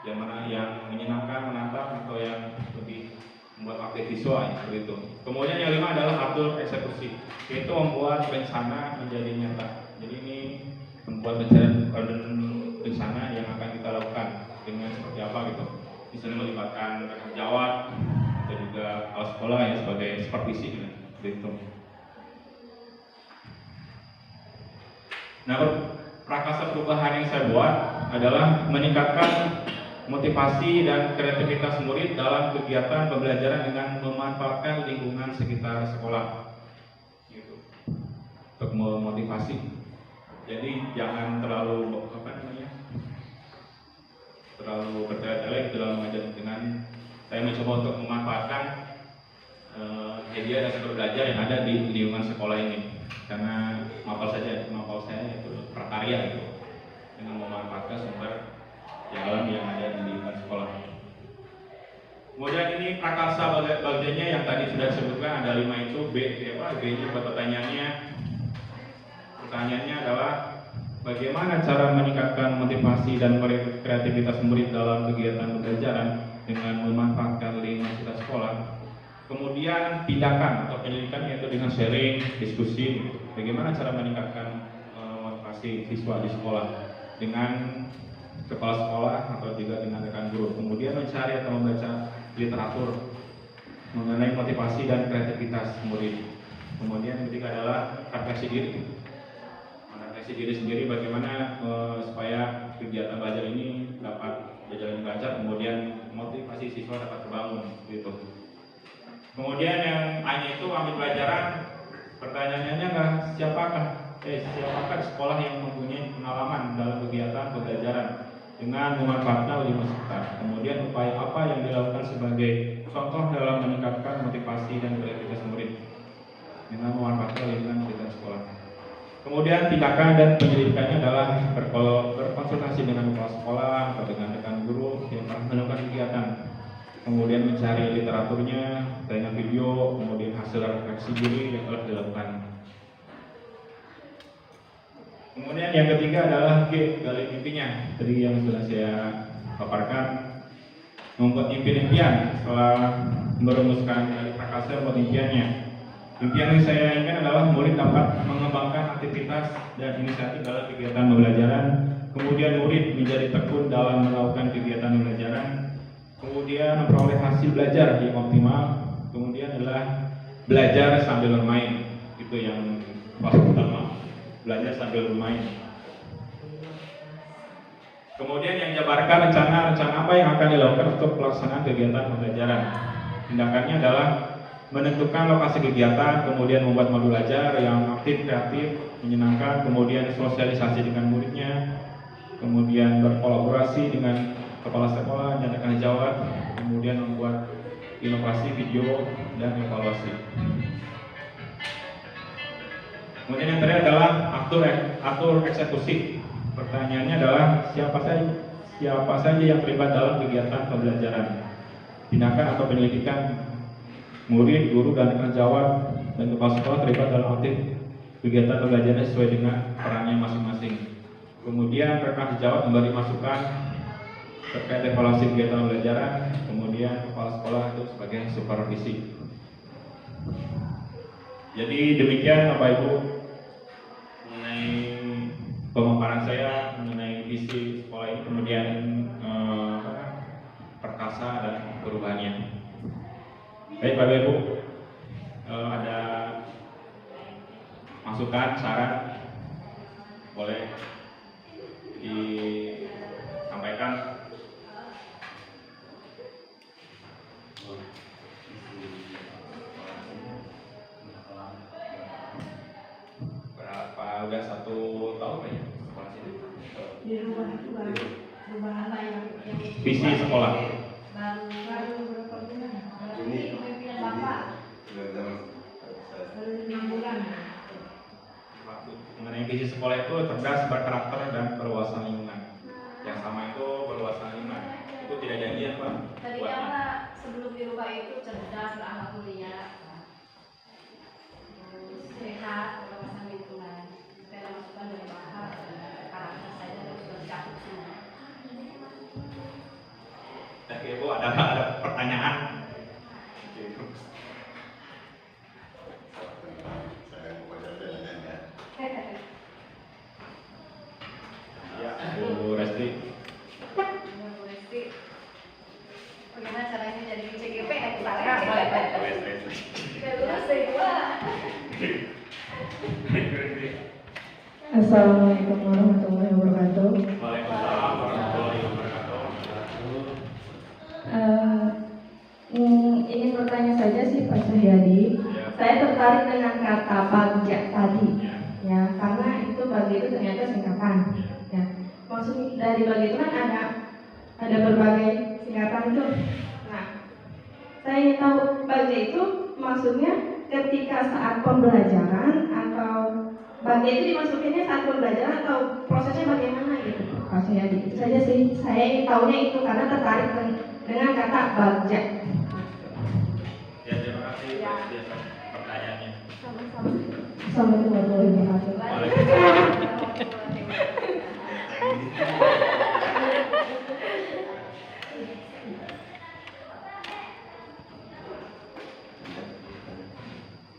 yang mana yang menyenangkan, menantang, atau yang lebih membuat aktif visual seperti itu. Kemudian yang lima adalah atur eksekusi, yaitu membuat rencana menjadi nyata. Jadi ini membuat rencana yang akan kita lakukan dengan seperti apa gitu. Misalnya melibatkan rekan sejawat atau juga kepala sekolah yang sebagai supervisi gitu. Nah, prakasa perubahan yang saya buat adalah meningkatkan motivasi dan kreativitas murid dalam kegiatan pembelajaran dengan memanfaatkan lingkungan sekitar sekolah gitu. Untuk memotivasi. Jadi jangan terlalu terlalu bertele-tele dalam mengajar, dengan saya mencoba untuk memanfaatkan media dan sumber belajar yang ada di lingkungan sekolah ini, karena mapel saya itu prakarya gitu, dengan memanfaatkan sumber yang ada di lingkungan sekolah. Kemudian ini prakarsa bagiannya yang tadi sudah disebutkan ada 5 itu. B-nya buat pertanyaannya adalah bagaimana cara meningkatkan motivasi dan kreativitas murid dalam kegiatan pembelajaran dengan memanfaatkan lingkungan sekitar sekolah. Kemudian tindakan atau penyelidikan yaitu dengan sharing, diskusi, bagaimana cara meningkatkan motivasi siswa di sekolah dengan kepala sekolah atau juga dengan rekan guru. Kemudian mencari atau membaca literatur mengenai motivasi dan kreativitas murid. Kemudian ketiga adalah refleksi diri. Diri sendiri bagaimana supaya kegiatan belajar ini dapat berjalan lancar, kemudian motivasi siswa dapat terbangun gitu. Kemudian yang A-nya itu ambil pelajaran, pertanyaannya siapakah sekolah yang mempunyai pengalaman dalam kegiatan pembelajaran dengan memanfaatkan lingkungan sekitar. Kemudian upaya apa yang dilakukan sebagai contoh dalam meningkatkan motivasi dan kreativitas murid dengan memanfaatkan lingkungan sekitar sekolah. Kemudian tindakan dan penyelidikannya adalah berkonsultasi dengan kepala sekolah atau dengan rekan guru yang telah melakukan kegiatan. Kemudian mencari literaturnya, dengan video, kemudian hasil refleksi diri yang telah dilakukan. Kemudian yang ketiga adalah G, gali mimpinya. Tadi yang sudah saya paparkan, membuat impian-impian setelah merumuskan dari prakasa buat impiannya. Impian yang saya inginkan adalah murid dapat mengembangkan aktivitas dan inisiatif dalam kegiatan pembelajaran. Kemudian murid menjadi tekun dalam melakukan kegiatan pembelajaran. Kemudian memperoleh hasil belajar yang optimal. Kemudian adalah belajar sambil bermain. Itu yang paling utama. Belajar sambil bermain. Kemudian yang jabarkan rencana apa yang akan dilakukan untuk pelaksanaan kegiatan pembelajaran. Tindakannya adalah menentukan lokasi kegiatan, kemudian membuat modul belajar yang aktif, kreatif, menyenangkan, kemudian sosialisasi dengan muridnya, kemudian berkolaborasi dengan kepala sekolah dan rekan sejawat, kemudian membuat inovasi video dan evaluasi. Kemudian yang terakhir adalah atur eksekusi. Pertanyaannya adalah siapa siapa saja yang terlibat dalam kegiatan pembelajaran, tindakan atau penyelidikan murid, guru, dan rekan sejawat dan kepala sekolah terlibat dalam aktif kegiatan pembelajaran sesuai dengan perannya masing-masing. Kemudian rekan sejawat memberi masukan terkait evaluasi kegiatan pembelajaran, kemudian kepala sekolah itu sebagai supervisi. Jadi demikian Bapak Ibu mengenai pemaparan saya mengenai visi sekolah ini, kemudian perkasa dan perubahannya. Baik Bapak Ibu, ada masukan, saran, boleh disampaikan. Berapa udah 1 tahun ya sekolah sini? Di rumah itu baru perubahan yang Visi sekolah. baru berapa bulan? Juni. Kepemimpinan Bapak baru 5 bulan. Mengenai visi sekolah itu cerdas, berkarakter, dan berwawasan lingkungan. Yang sama itu berwawasan lingkungan. Itu tidak janjian Pak. Tadinya Pak sebelum dirubah itu cerdas, berakhlak mulia, terus sehat, berwawasan lingkungan. Saya masukan dari Bapak, karakter saya harus tercakup semua. Oke Bu, ada pertanyaan? Saya mau baca jalannya. Ya, Bu Resti. Ya, Bu Resti, bagaimana caranya jadi CGP ya kita lihat boleh Pak. Udah lulus deh Pak. Assalamualaikum warahmatullahi wabarakatuh. Waalaikumsalam warahmatullahi wabarakatuh. Ingin bertanya saja sih Pak Suhyadi. Ya. Saya tertarik dengan kata bagja tadi, Ya. ya karena itu bagja itu ternyata singkatan. Ya, maksud dari bagja itu kan ada berbagai singkatan itu. Nah, saya ingin tahu bagja itu maksudnya ketika saat pembelajaran atau bagja itu dimasukinnya saat pembelajaran atau prosesnya bagaimana gitu Pak Suhyadi. Itu saja sih, saya ingin tahunya itu karena tertarik dengan kata bagja. Ya, terima kasih Bu Resti atas pertanyaannya. Sama-sama. Assalamualaikum warahmatullahi wabarakatuh. Waalaikumsalam.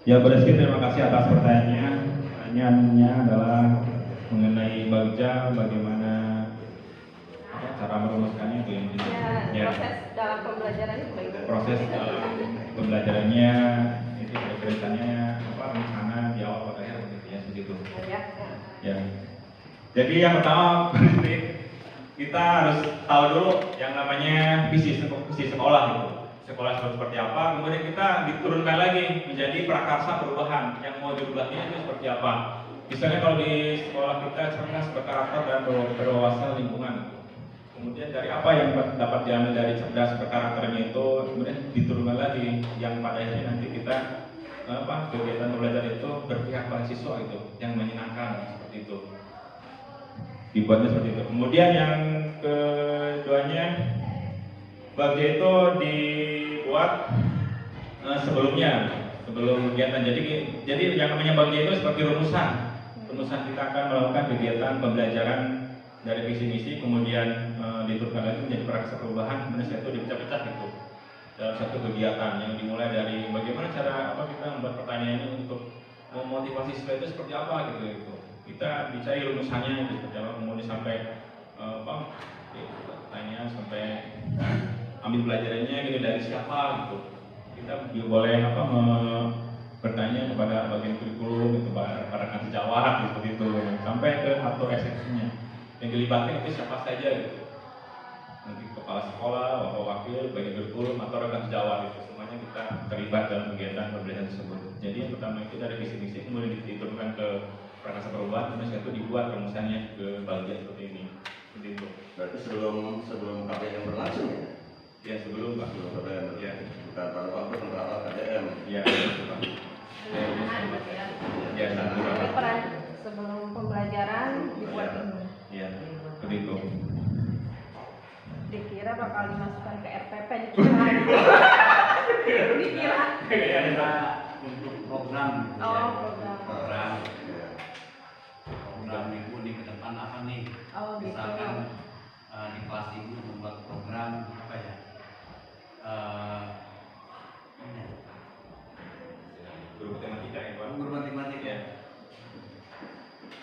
Ya, Bu Rizky, terima kasih atas pertanyaannya. Pertanyaannya adalah mengenai bagja, bagaimana cara merumuskannya itu yang gitu. Ya, proses dalam pembelajaran itu bagaimana? Proses dalam pembelajarannya itu ceritanya apa, rencana di awal pada akhir begitu ya, begitu. Ya. Ya. Jadi yang pertama kita harus tahu dulu yang namanya visi sekolah gitu. Sekolah seperti apa, kemudian kita diturunkan lagi menjadi prakarsa perubahan yang mau diubahnya itu seperti apa. Misalnya kalau di sekolah kita cerdas, berkarakter, dan berwawasan lingkungan. Kemudian dari apa yang dapat diambil dari cerdas berkarakternya itu, kemudian diturunkan lagi yang pada akhirnya nanti kita kegiatan pembelajaran itu berpihak pada siswa itu yang menyenangkan seperti itu. Dibuatnya seperti itu. Kemudian yang keduanya bagja itu dibuat sebelum kegiatan. Jadi yang namanya bagja itu seperti rumusan kita akan melakukan kegiatan pembelajaran dari visi misi, kemudian diturunkan lagi menjadi prakarsa perubahan, kemudian setelah itu dipecah-pecah gitu dalam satu kegiatan yang dimulai dari bagaimana cara kita membuat pertanyaan ini untuk memotivasi siswa itu seperti apa gitu. Kita dicari rumusannya itu seperti apa, kemudian sampai pertanyaan sampai ambil pelajarannya gitu dari siapa gitu. Kita boleh bertanya kepada bagian kurikulum itu para rekan sejawat seperti itu sampai ke atur eksekusinya. Yang dilibatkan itu siapa saja gitu. Nanti kepala sekolah, wakil, bagian kurikulum atau rekan sejawat itu semuanya kita terlibat dalam kegiatan pembelajaran tersebut. Jadi yang pertama itu dari visi-misi kemudian diturunkan ke prakarsa perubahan, kemudian setelah itu dibuat rumusannya ke bagian seperti ini. Seperti itu. Berarti sebelum KPM berlangsung ya? Ya sebelum Pak. Sebelum KPM Ya. Bukan pada waktu penerapan KPM. Ya, itu Pak. Ya, Jadi peran sebelum pembelajaran dibuat ini. ya, seperti itu. bakal dimasukkan ke RPP dikira. Kita untuk program gitu ya. Oh, program. Program ibu nih ke depan apa nih? Oh, gitu. Misalkan di kelas ibu membuat program apa ya? Ini ya. Guru matematika ya, Pak. Guru matematika ya.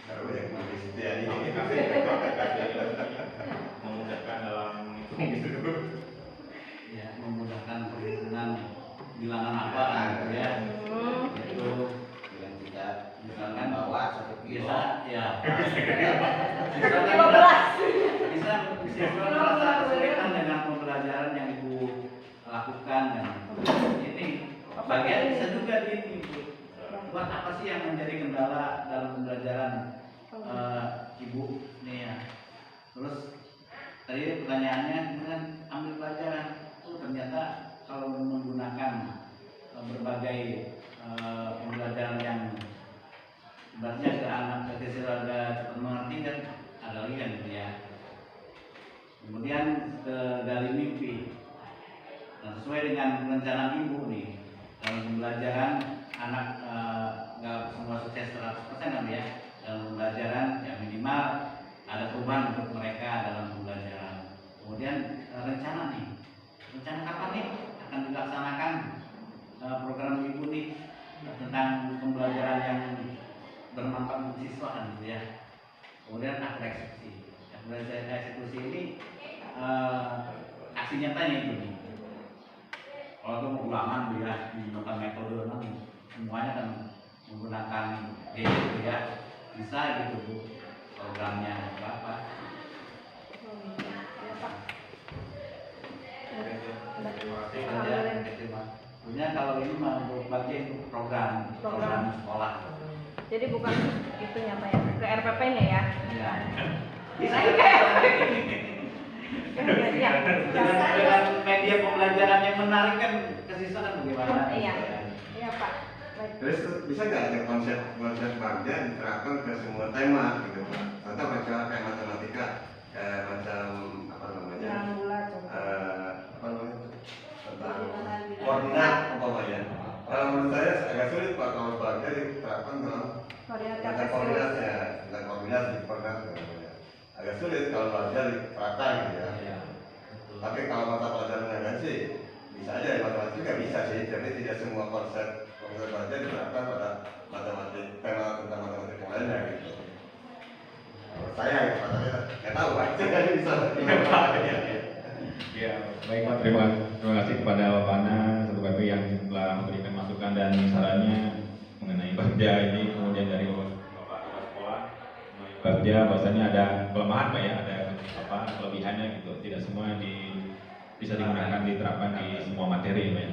Baru yang nulis dia ini. Memudahkan dalam hitung gitu. Ya, memudahkan perhitungan bilangan apa gitu ya. Itu Yang tidak misalkan bawa 1 kilo. bisa ya. Bisa siswa merasa kesulitan dengan pembelajaran yang ibu lakukan dan ini bagian bisa juga ini buat apa sih yang menjadi kendala dalam pembelajaran ibu nih ya. Terus tadi pertanyaannya kan ambil pelajaran ternyata kalau menggunakan berbagai pembelajaran yang ibaratnya ke anak kecil agak cepat mengerti kan ada lagi kan gitu ya. Kemudian ke gali mimpi. Nah, sesuai dengan rencana ibu nih dalam pembelajaran anak nggak semua sukses 100% kan ya dalam pembelajaran ya minimal ada perubahan untuk mereka dalam pembelajaran. Kemudian rencana kapan nih akan dilaksanakan program ibu nih tentang pembelajaran yang bermanfaat untuk siswa kan gitu ya. Kemudian akhir eksekusi. Eksekusi ini aksi nyatanya itu nih. Kalau itu mau ulangan ya menggunakan metode semuanya kan menggunakan gitu ya bisa gitu bu programnya berapa? Punya kalau ini mau bagian program sekolah. Jadi bukan itunya Pak ya, ke RPP-nya ya. Iya. Bisa. Ya. Dengan media pembelajaran yang menarik kan kesisaan bagaimana? Iya. Iya Pak. Baik. Terus bisa nggak ada konsep bagja diterapkan ke semua tema gitu Pak? Contoh macam kayak matematika, kayak macam apa namanya? Apa namanya? Tentang koordinat umpamanya. Kalau menurut saya agak sulit Pak kalau bagja diterapkan dalam tentang koordinat ya, tentang koordinat namanya. Agak sulit kalau bagja diterapkan gitu ya. Tapi kalau mata pelajaran yang lain sih bisa aja matematika bisa sih, tapi tidak semua konsep bagja diterapkan pada tema tentang matematika yang lainnya gitu. Saya ya Pak, tapi nggak tahu Pak. Bisa. Ya, baik Pak, terima kasih kepada Bapak Ana satu KP yang telah memberikan masukan dan sarannya mengenai bagja ini. Kemudian dari Bapak Kepala Sekolah mengenai bagja, bahwasanya ada kelemahan Pak ya, ada kelebihannya gitu. Tidak semua bisa digunakan diterapkan di semua materi Pak ya.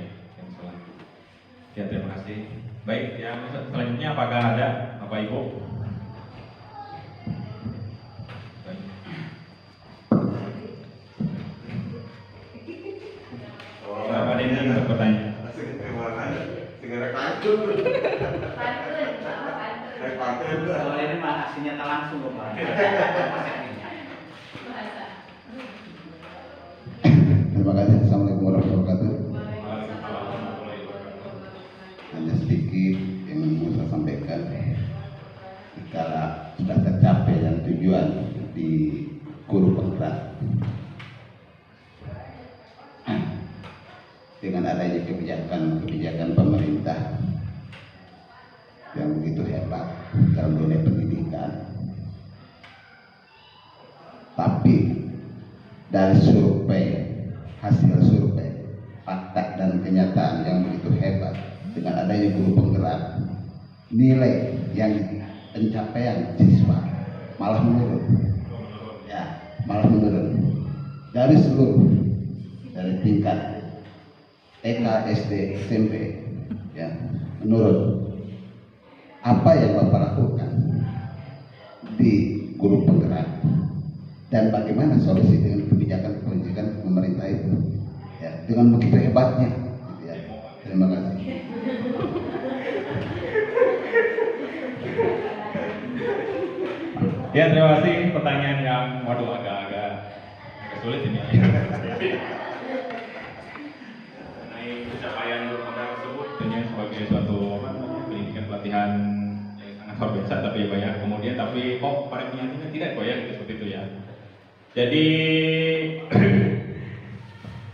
Ya, terima kasih. Baik, yang selanjutnya apakah ada Bapak Ibu? Bapak Denny untuk bertanya. Segera kantor. Kalau ini mah aksi nyata langsung loh Pak. Terima kasih. Assalamualaikum warahmatullahi wabarakatuh. Hanya sedikit yang mau saya sampaikan. Jika sudah tercapai yang tujuan di guru penggerak dengan adanya kebijakan pemerintah yang begitu hebat dalam dunia pendidikan, tapi dari hasil survei, fakta dan kenyataan yang begitu hebat dengan adanya guru penggerak, nilai yang pencapaian siswa malah menurun, dari tingkat TK, SD, SMP, ya menurun. Apa yang Bapak lakukan di guru penggerak dan bagaimana solusi dengan kebijakan pemerintah itu, ya, dengan begitu hebatnya, gitu ya. Terima kasih. Ya, terima kasih pertanyaan yang agak sulit ini. Mengenai pencapaian guru penggerak tersebut tentunya sebagai suatu pendidikan pelatihan yang sangat luar biasa, tapi ya Pak ya. Kemudian tapi kok pada kenyataannya tidak Pak ya, gitu, seperti itu ya. Jadi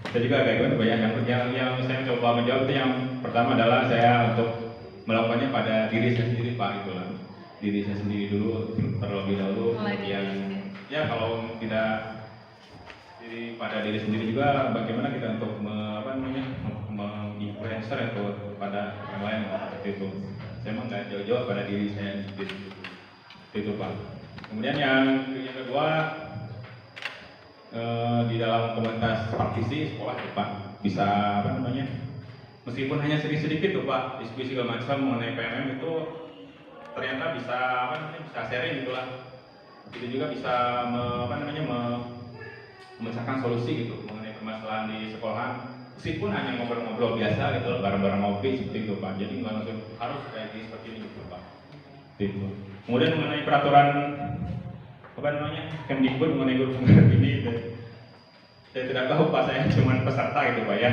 saya juga agak gimana Pak ya, yang saya coba menjawab itu yang pertama adalah saya untuk melakukannya pada diri saya sendiri Pak, itulah diri saya sendiri dulu terlebih dahulu, kemudian ya kalau tidak pada diri sendiri juga bagaimana kita untuk menginfluencer itu kepada orang lain seperti itu. Saya memang nggak jauh-jauh pada diri saya sendiri itu Pak. Kemudian yang kedua, di dalam komunitas praktisi sekolah ya Pak, bisa meskipun hanya sedikit tuh Pak, diskusi segala macam mengenai PMM itu ternyata bisa bisa sharing gitulah. Itu juga bisa memecahkan solusi gitu mengenai permasalahan di sekolahan, meskipun hanya ngobrol-ngobrol biasa gitu, bareng-bareng ngopi seperti itu Pak. Jadi nggak langsung harus kayak seperti ini gitu Pak. Itu. Kemudian mengenai peraturan Kemdikbud mengenai guru penggerak ini, saya tidak tahu Pak, saya cuma peserta gitu Pak ya.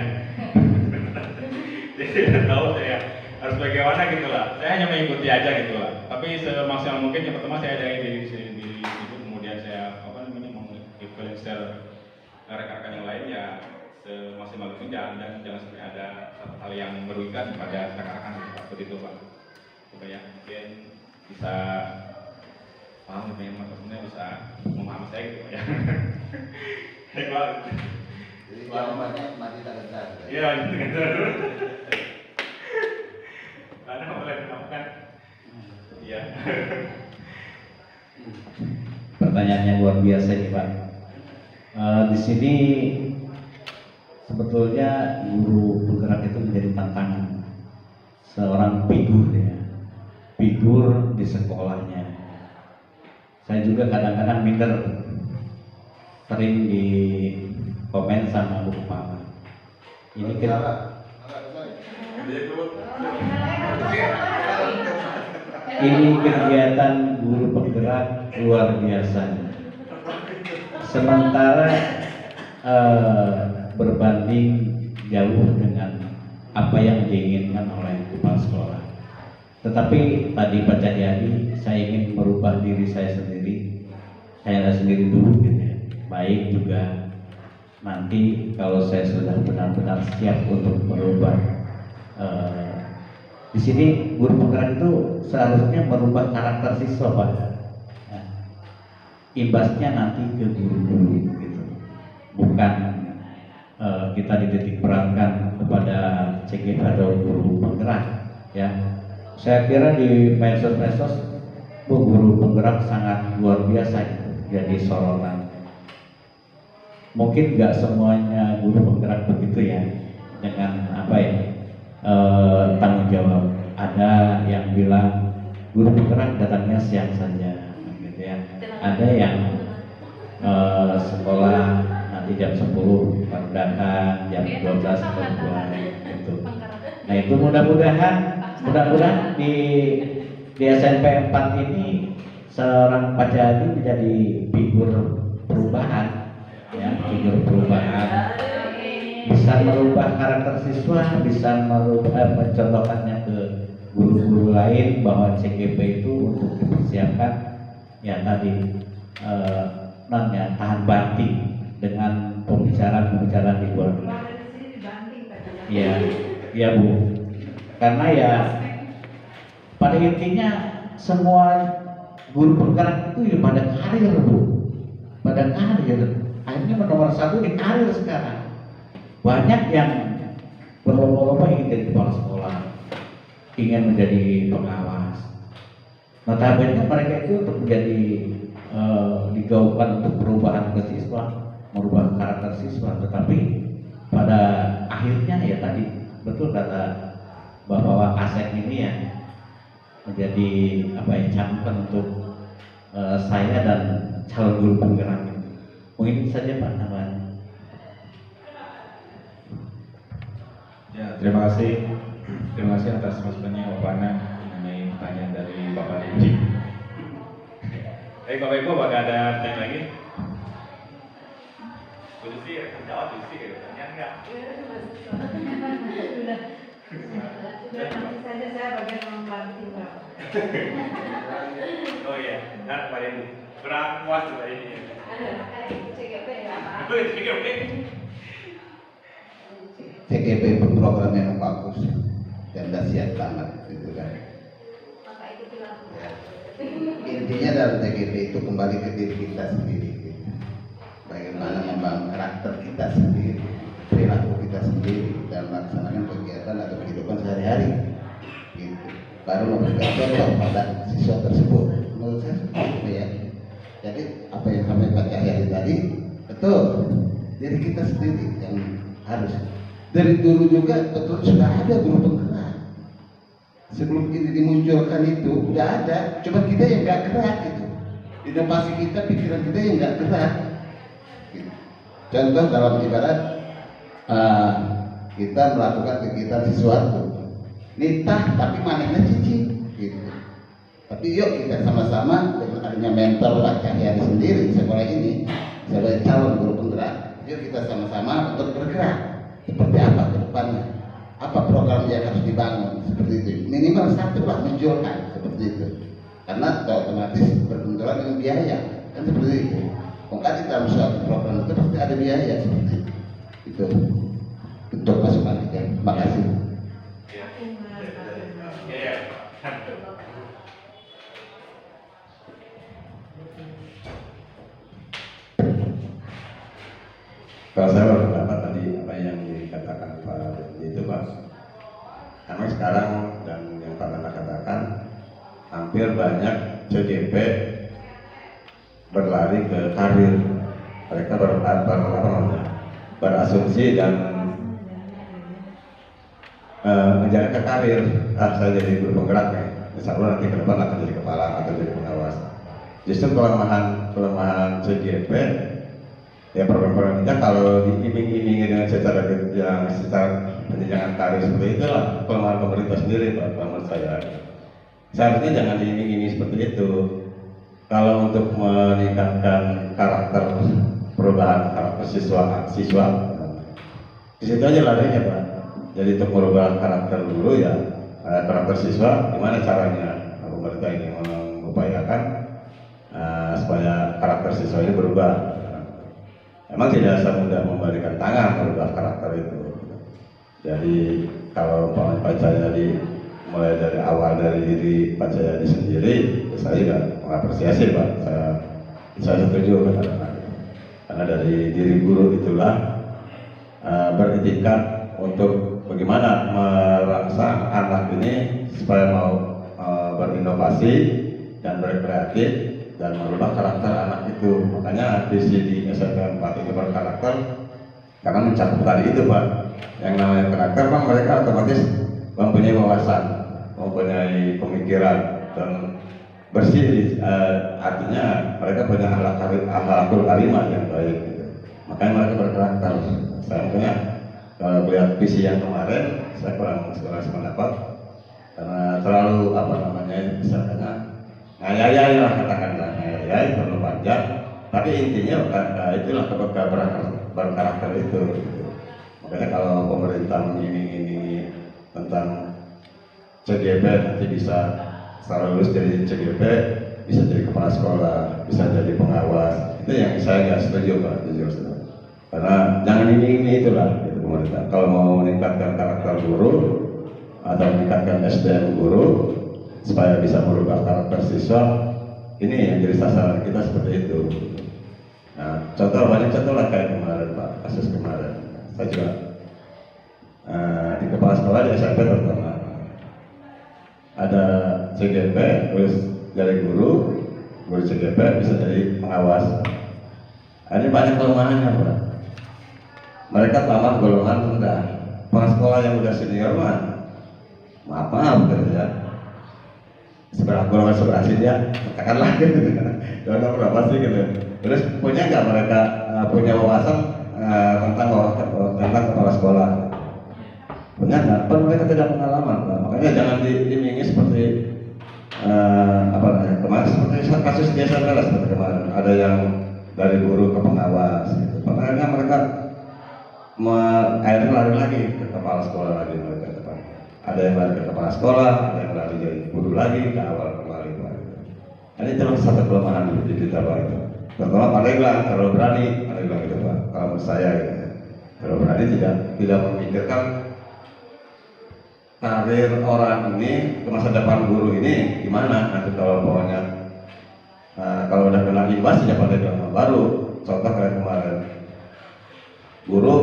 Jadi tidak tahu saya harus bagaimana gitu lah. Saya hanya mengikuti aja gitu lah. Tapi semaksimal mungkin yang pertama saya ada diri sendiri itu, kemudian saya menginfluencer rekan-rekan yang lain ya semaksimal mungkin, dan jangan sampai ada satu hal yang merugikan pada rekan-rekan seperti itu Pak. Supaya mungkin bisa paham gitu ya, maksudnya bisa memahami saya gitu ya. Baik Pak. Jadi jawabannya mati tak gentar. Iya, gitu dulu. Karena boleh melakukan. Iya. Pertanyaannya luar biasa nih Pak. Di sini sebetulnya guru penggerak itu menjadi tantangan seorang figur ya, figur di sekolahnya. Saya juga kadang-kadang minder, sering di komen sama Bu Kepala. Ini kegiatan guru penggerak luar biasa. Sementara berbanding jauh dengan apa yang diinginkan oleh kepala sekolah. Tetapi tadi Pak Cahyadi, saya ingin merubah diri saya sendiri dulu gitu ya. Baik juga nanti kalau saya sudah benar-benar siap untuk merubah. Di sini guru penggerak itu seharusnya merubah karakter siswa Pak. Imbasnya nanti ke guru-guru gitu. Bukan kita dititik beratkan kepada CGP atau guru penggerak ya. Saya kira di medsos guru penggerak sangat luar biasa gitu, jadi sorotan. Mungkin nggak semuanya guru penggerak begitu ya, dengan tanggung jawab. Ada yang bilang guru penggerak datangnya siang saja, gitu ya. Ada yang sekolah nanti jam 10 baru datang, jam 12 baru pulang gitu. Nah itu mudah-mudahan di SMP 4 ini seorang Pak Cahyadi menjadi figur perubahan ya, figur perubahan, bisa merubah karakter siswa, bisa merubah, mencontohkannya ke guru-guru lain bahwa CGP itu untuk dipersiapkan ya tadi tahan banting dengan pembicaraan di luar. Iya Bu. Karena ya pada intinya semua guru penggerak itu ya pada karir Bu, pada karir. Akhirnya nomor 1 di karir sekarang. Banyak yang berlomba-lomba ingin jadi kepala sekolah, ingin menjadi pengawas. Notabene mereka itu untuk menjadi digaungkan untuk perubahan ke siswa, merubah karakter siswa. Tetapi pada akhirnya ya tadi betul kata bahwa Asek ini ya menjadi cabutan untuk saya dan calon guru penggerak. Mungkin itu saja Pak namanya. Ya, terima kasih atas masukannya Bapak Ana mengenai pertanyaan dari Bapak Dendi. Bapak Ibu, apakah ada pertanyaan lagi? Susi ya, jawab Susi ya, tanya enggak? Sudah nanti saja saya bagian membantu. Oh iya, nah pada ini kurang puas pada ini. CGP ya Pak. CGP. CGP itu program yang bagus dan dahsyat banget gitu kan. Maka itu dilakukan. Ya. Intinya dalam CGP itu kembali ke diri kita sendiri gitu. Bagaimana membangun karakter kita sendiri, perilaku kita sendiri dalam melaksanakan kegiatan atau kehidupan sehari-hari gitu. Baru memberikan contoh pada siswa tersebut. Menurut saya seperti itu ya. Jadi apa yang sampai Pak Cahyadi tadi betul, diri kita sendiri yang harus. Dari dulu juga betul sudah ada guru penggerak. Sebelum ini dimunculkan itu udah ada, cuma kita yang nggak gerak gitu. Inovasi kita, pikiran kita yang nggak gerak. Gitu. Contoh dalam ibarat kita melakukan kegiatan sesuatu, nitah tapi manehna cici, gitu. Tapi yuk kita sama-sama dengan adanya mentor Pak Cahyadi sendiri di sekolah ini sebagai calon guru penggerak, yuk kita sama-sama untuk bergerak. Seperti apa ke depannya? Apa program yang harus dibangun? Seperti itu. Minimal satu lah munculkan seperti itu. Karena otomatis berbenturan dengan biaya, kan seperti itu. Mungkin dalam suatu program itu pasti ada biaya seperti itu. Itu untuk masukan kita. Terima kasih. Kalau saya berpendapat tadi apa yang dikatakan Pak itu Pak, karena sekarang dan yang Pak Nana katakan hampir banyak CGP berlari ke karir, mereka berasumsi dan menjaga ke karir. Saya jadi guru penggerak nih, misalnya nanti ke depan akan jadi kepala atau jadi pengawas. Justru kelemahan CGP ya program-programnya kalau diiming-imingi dengan secara penjenjangan karir seperti itulah kelemahan pemerintah sendiri Pak, menurut saya. Seharusnya jangan diiming-imingi seperti itu. Kalau untuk meningkatkan karakter perubahan karakter siswa di situ aja larinya Pak. Jadi untuk merubah karakter dulu ya karakter siswa, gimana caranya pemerintah ini mengupayakan supaya karakter siswa ini berubah. Memang tidak semudah membalikan tangan merubah karakter itu. Jadi kalau Pak Cahyadi mulai dari awal dari diri Pak Cahyadi sendiri, saya juga mengapresiasi Pak. Saya setuju karena dari diri guru itulah beretikat untuk bagaimana merangsang anak ini supaya mau berinovasi dan berkreatif dan merubah karakter anak itu. Makanya visi di SMP 4 itu berkarakter karena mencakup tadi itu Pak. Yang namanya karakter Pak, mereka otomatis mempunyai wawasan, mempunyai pemikiran dan bersih. Artinya mereka punya akhlakul karimah yang baik gitu. Makanya mereka berkarakter. Saya punya kalau melihat visi yang kemarin saya kurang sependapat karena terlalu misalnya ngayai lah katakanlah, ngayai terlalu panjang, tapi intinya itulah berkarakter itu. Makanya kalau pemerintah mengiming-imingi tentang CGP nanti bisa setelah lulus jadi CGP bisa jadi kepala sekolah, bisa jadi pengawas, itu yang saya nggak setuju Pak, jujur saja. Karena jangan ini itulah gitu, pemerintah. Kalau mau meningkatkan karakter guru atau meningkatkan SDM guru supaya bisa merubah karakter siswa, ini yang jadi sasaran kita seperti itu. Nah, banyak contoh lah kayak kemarin Pak, kasus kemarin. Saya juga di kepala sekolah di SMP terutama ada CGP, terus dari guru CGP bisa jadi pengawas. Ini banyak kelemahannya Pak. Mereka tambah golongan rendah. Kepala sekolah yang udah senior mah, maaf gitu ya. Golongan sebelah sih dia, katakanlah gitu. Golongan berapa sih gitu. Terus punya nggak mereka punya wawasan tentang kepala sekolah? Punya nggak? Mereka tidak pengalaman. Makanya jangan diimingi seperti kemarin seperti kasus biasa seperti kemarin. Ada yang dari guru ke pengawas. Gitu. Makanya mereka akhirnya lari lagi ke kepala sekolah lagi mereka depan. Ada yang lari ke kepala sekolah, ada yang lari jadi guru lagi ke awal kembali Pak. Ini terus satu kelemahan di kita Pak itu. Pertama Pandeglang terlalu berani, Pandeglang itu Pak. Kalau menurut saya gitu ya. Terlalu berani tidak memikirkan karir orang ini, ke masa depan guru ini gimana nanti kalau pokoknya kalau udah kena imbas ya Pandeglang baru. Contoh kayak kemarin guru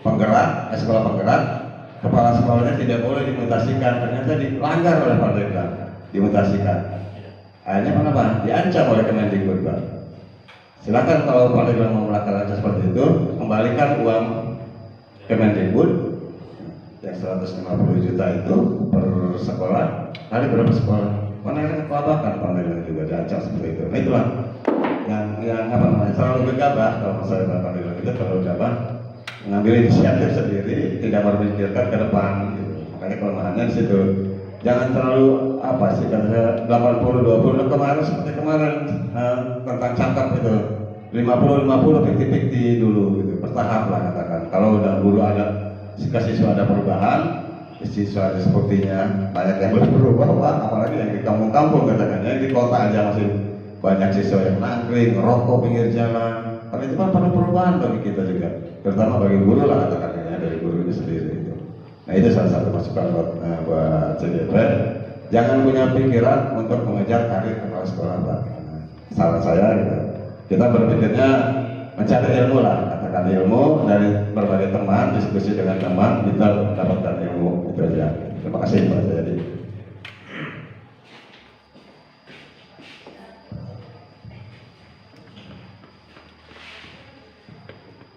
penggerak, sekolah penggerak, kepala sekolahnya tidak boleh dimutasikan, ternyata dilanggar oleh Pandeglang, dimutasikan. Akhirnya kenapa? Diancam oleh Kemendikbud Pak. Silakan kalau Pandeglang mau melakukan seperti itu, kembalikan uang Kemendikbud yang 150 juta itu per sekolah, kali berapa sekolah? Mana yang kelabakan Pandeglang juga diancam seperti itu. Nah itulah yang apa namanya terlalu gegabah kalau masalah Pandeglang itu terlalu gegabah, mengambil inisiatif sendiri, tidak memikirkan ke depan gitu. Makanya kelemahannya di situ. Jangan terlalu apa sih kata 80-20 kemarin seperti kemarin tentang cakap itu 50-50 50-50 dulu gitu, bertahap lah katakan. Kalau udah guru ada ke siswa ada perubahan, siswa sepertinya banyak yang berubah, wah, apalagi yang di kampung-kampung katakan, yang di kota aja masih banyak siswa yang nangkring, ngerokok pinggir jalan. Tapi itu kan perlu perubahan bagi kita juga, terutama bagi guru lah katakannya, dari guru itu sendiri itu. Nah itu salah satu masukan buat CGP. Jangan punya pikiran untuk mengejar karir kepala sekolah Pak. Saran saya gitu. Kita berpikirnya mencari ilmu lah, katakan ilmu dari berbagai teman, diskusi dengan teman, kita mendapatkan ilmu itu aja. Terima kasih Pak Jayadi.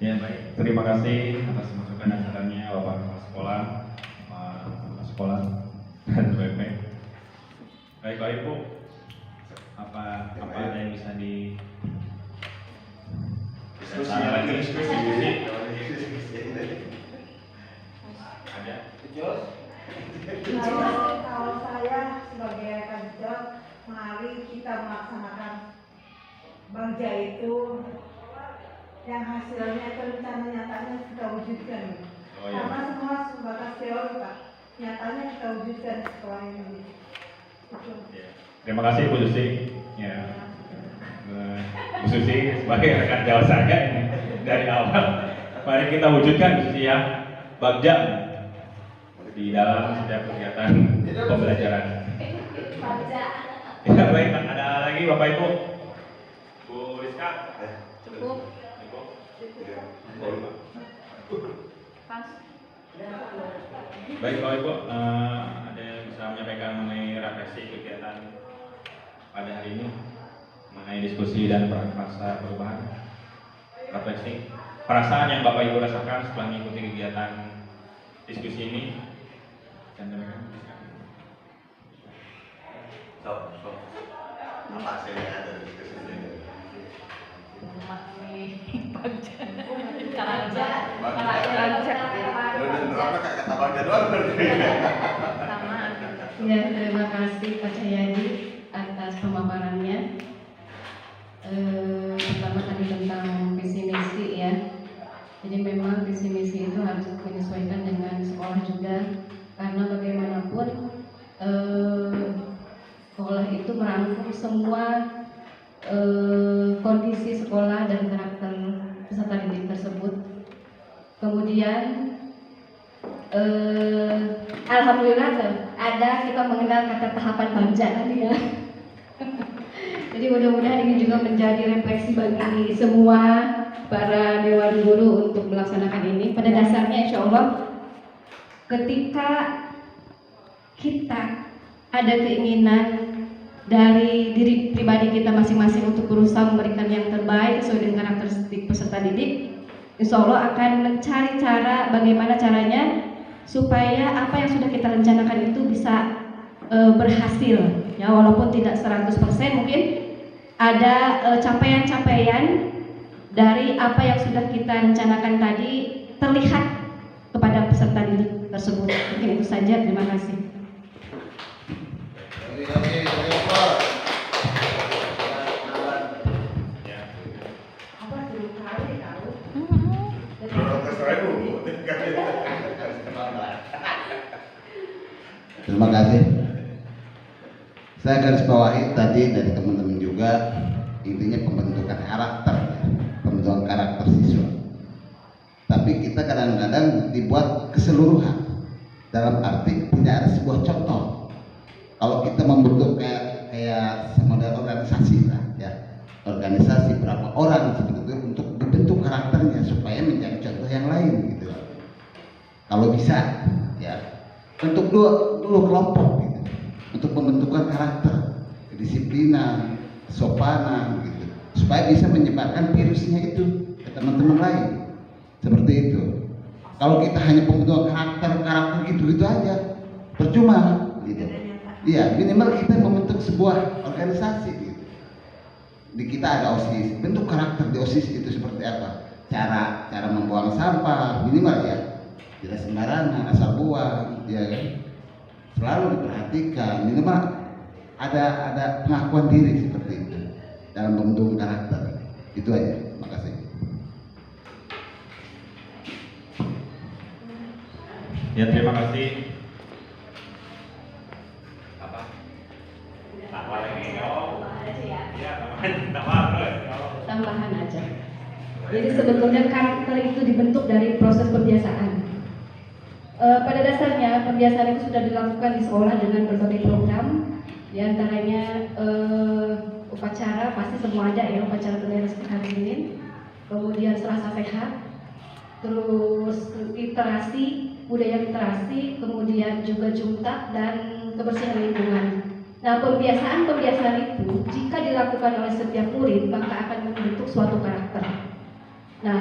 Ya baik, terima kasih atas masukan dan sarannya Bapak Kepala Sekolah, Pak Sekolah dan BP. Baik Bapak Ibu, apa ada yang bisa di diskusi lagi? Ada? Kalau saya sebagai kandidat, mari kita melaksanakan bagja itu yang hasilnya itu rencana nyatanya kita wujudkan. Oh, iya. Karena semua sebatas teori Pak, nyatanya kita wujudkan sekolah ini. Ya. Terima kasih Bu Susi. Ya. Bu Susi sebagai rekan jauh saya ini dari awal. Mari kita wujudkan Bu Susi ya, bagja di dalam setiap kegiatan pembelajaran. Ya baik, ada lagi Bapak Ibu? Bu Rizka? Cukup. Pas. Baik Bapak Ibu, ada yang bisa menyampaikan mengenai refleksi kegiatan pada hari ini mengenai diskusi dan perasa perubahan, refleksi perasaan yang Bapak Ibu rasakan setelah mengikuti kegiatan diskusi ini dan apa hasilnya dari diskusi ini? Ya, terima kasih Pak Jayadi atas pemaparannya. Pertama tadi tentang visi misi ya. Jadi memang visi misi itu harus menyesuaikan dengan sekolah juga, karena bagaimanapun sekolah itu merangkum semua kondisi sekolah dan karakter peserta didik tersebut. Kemudian alhamdulillah ada kita mengenal kata tahapan bagja tadi ya. Jadi mudah-mudahan ini juga menjadi refleksi bagi semua para dewan guru untuk melaksanakan ini. Pada dasarnya insya Allah ketika kita ada keinginan dari diri pribadi kita masing-masing untuk berusaha memberikan yang terbaik sesuai dengan karakteristik peserta didik, insya Allah akan mencari cara bagaimana caranya supaya apa yang sudah kita rencanakan itu bisa berhasil ya, walaupun tidak 100% mungkin ada capaian-capaian dari apa yang sudah kita rencanakan tadi terlihat kepada peserta didik tersebut. Mungkin itu saja, terima kasih. Apa dulu kali tahu? Terserah dulu. Terima kasih. Saya garis bawahi tadi dari teman-teman juga, intinya pembentukan karakter, pembentukan karakter siswa. Tapi kita kadang-kadang dibuat keseluruhan, dalam arti tidak ada sebuah contoh. Kalau kita membentuk kayak model organisasi lah, ya, organisasi berapa orang seperti itu untuk dibentuk karakternya supaya menjadi contoh yang lain gitu. Kalau bisa, ya, bentuk dulu kelompok gitu, untuk pembentukan karakter, kedisiplinan, kesopanan gitu, supaya bisa menyebarkan virusnya itu ke teman-teman lain. Seperti itu. Kalau kita hanya pembentukan karakter gitu aja, percuma gitu. Iya, minimal kita membentuk sebuah organisasi gitu. Di kita ada OSIS, bentuk karakter di OSIS itu seperti apa? Cara membuang sampah minimal ya, tidak sembarangan asal buang, ya kan? Selalu diperhatikan, minimal ada pengakuan diri seperti itu dalam pembentukan karakter. Itu aja. Makasih. Ya, terima kasih. Apa? Tambah lagi, Tambahan aja. Jadi sebetulnya karakter itu dibentuk dari proses pembiasaan. Pada dasarnya pembiasaan itu sudah dilakukan di sekolah dengan berbagai program, diantaranya upacara, pasti semua ada ya, upacara bendera hari ini, kemudian Selasa Sehat, terus literasi, budaya literasi, kemudian juga junta dan kebersihan lingkungan. Nah, pembiasaan itu jika dilakukan oleh setiap murid maka akan membentuk suatu karakter. Nah,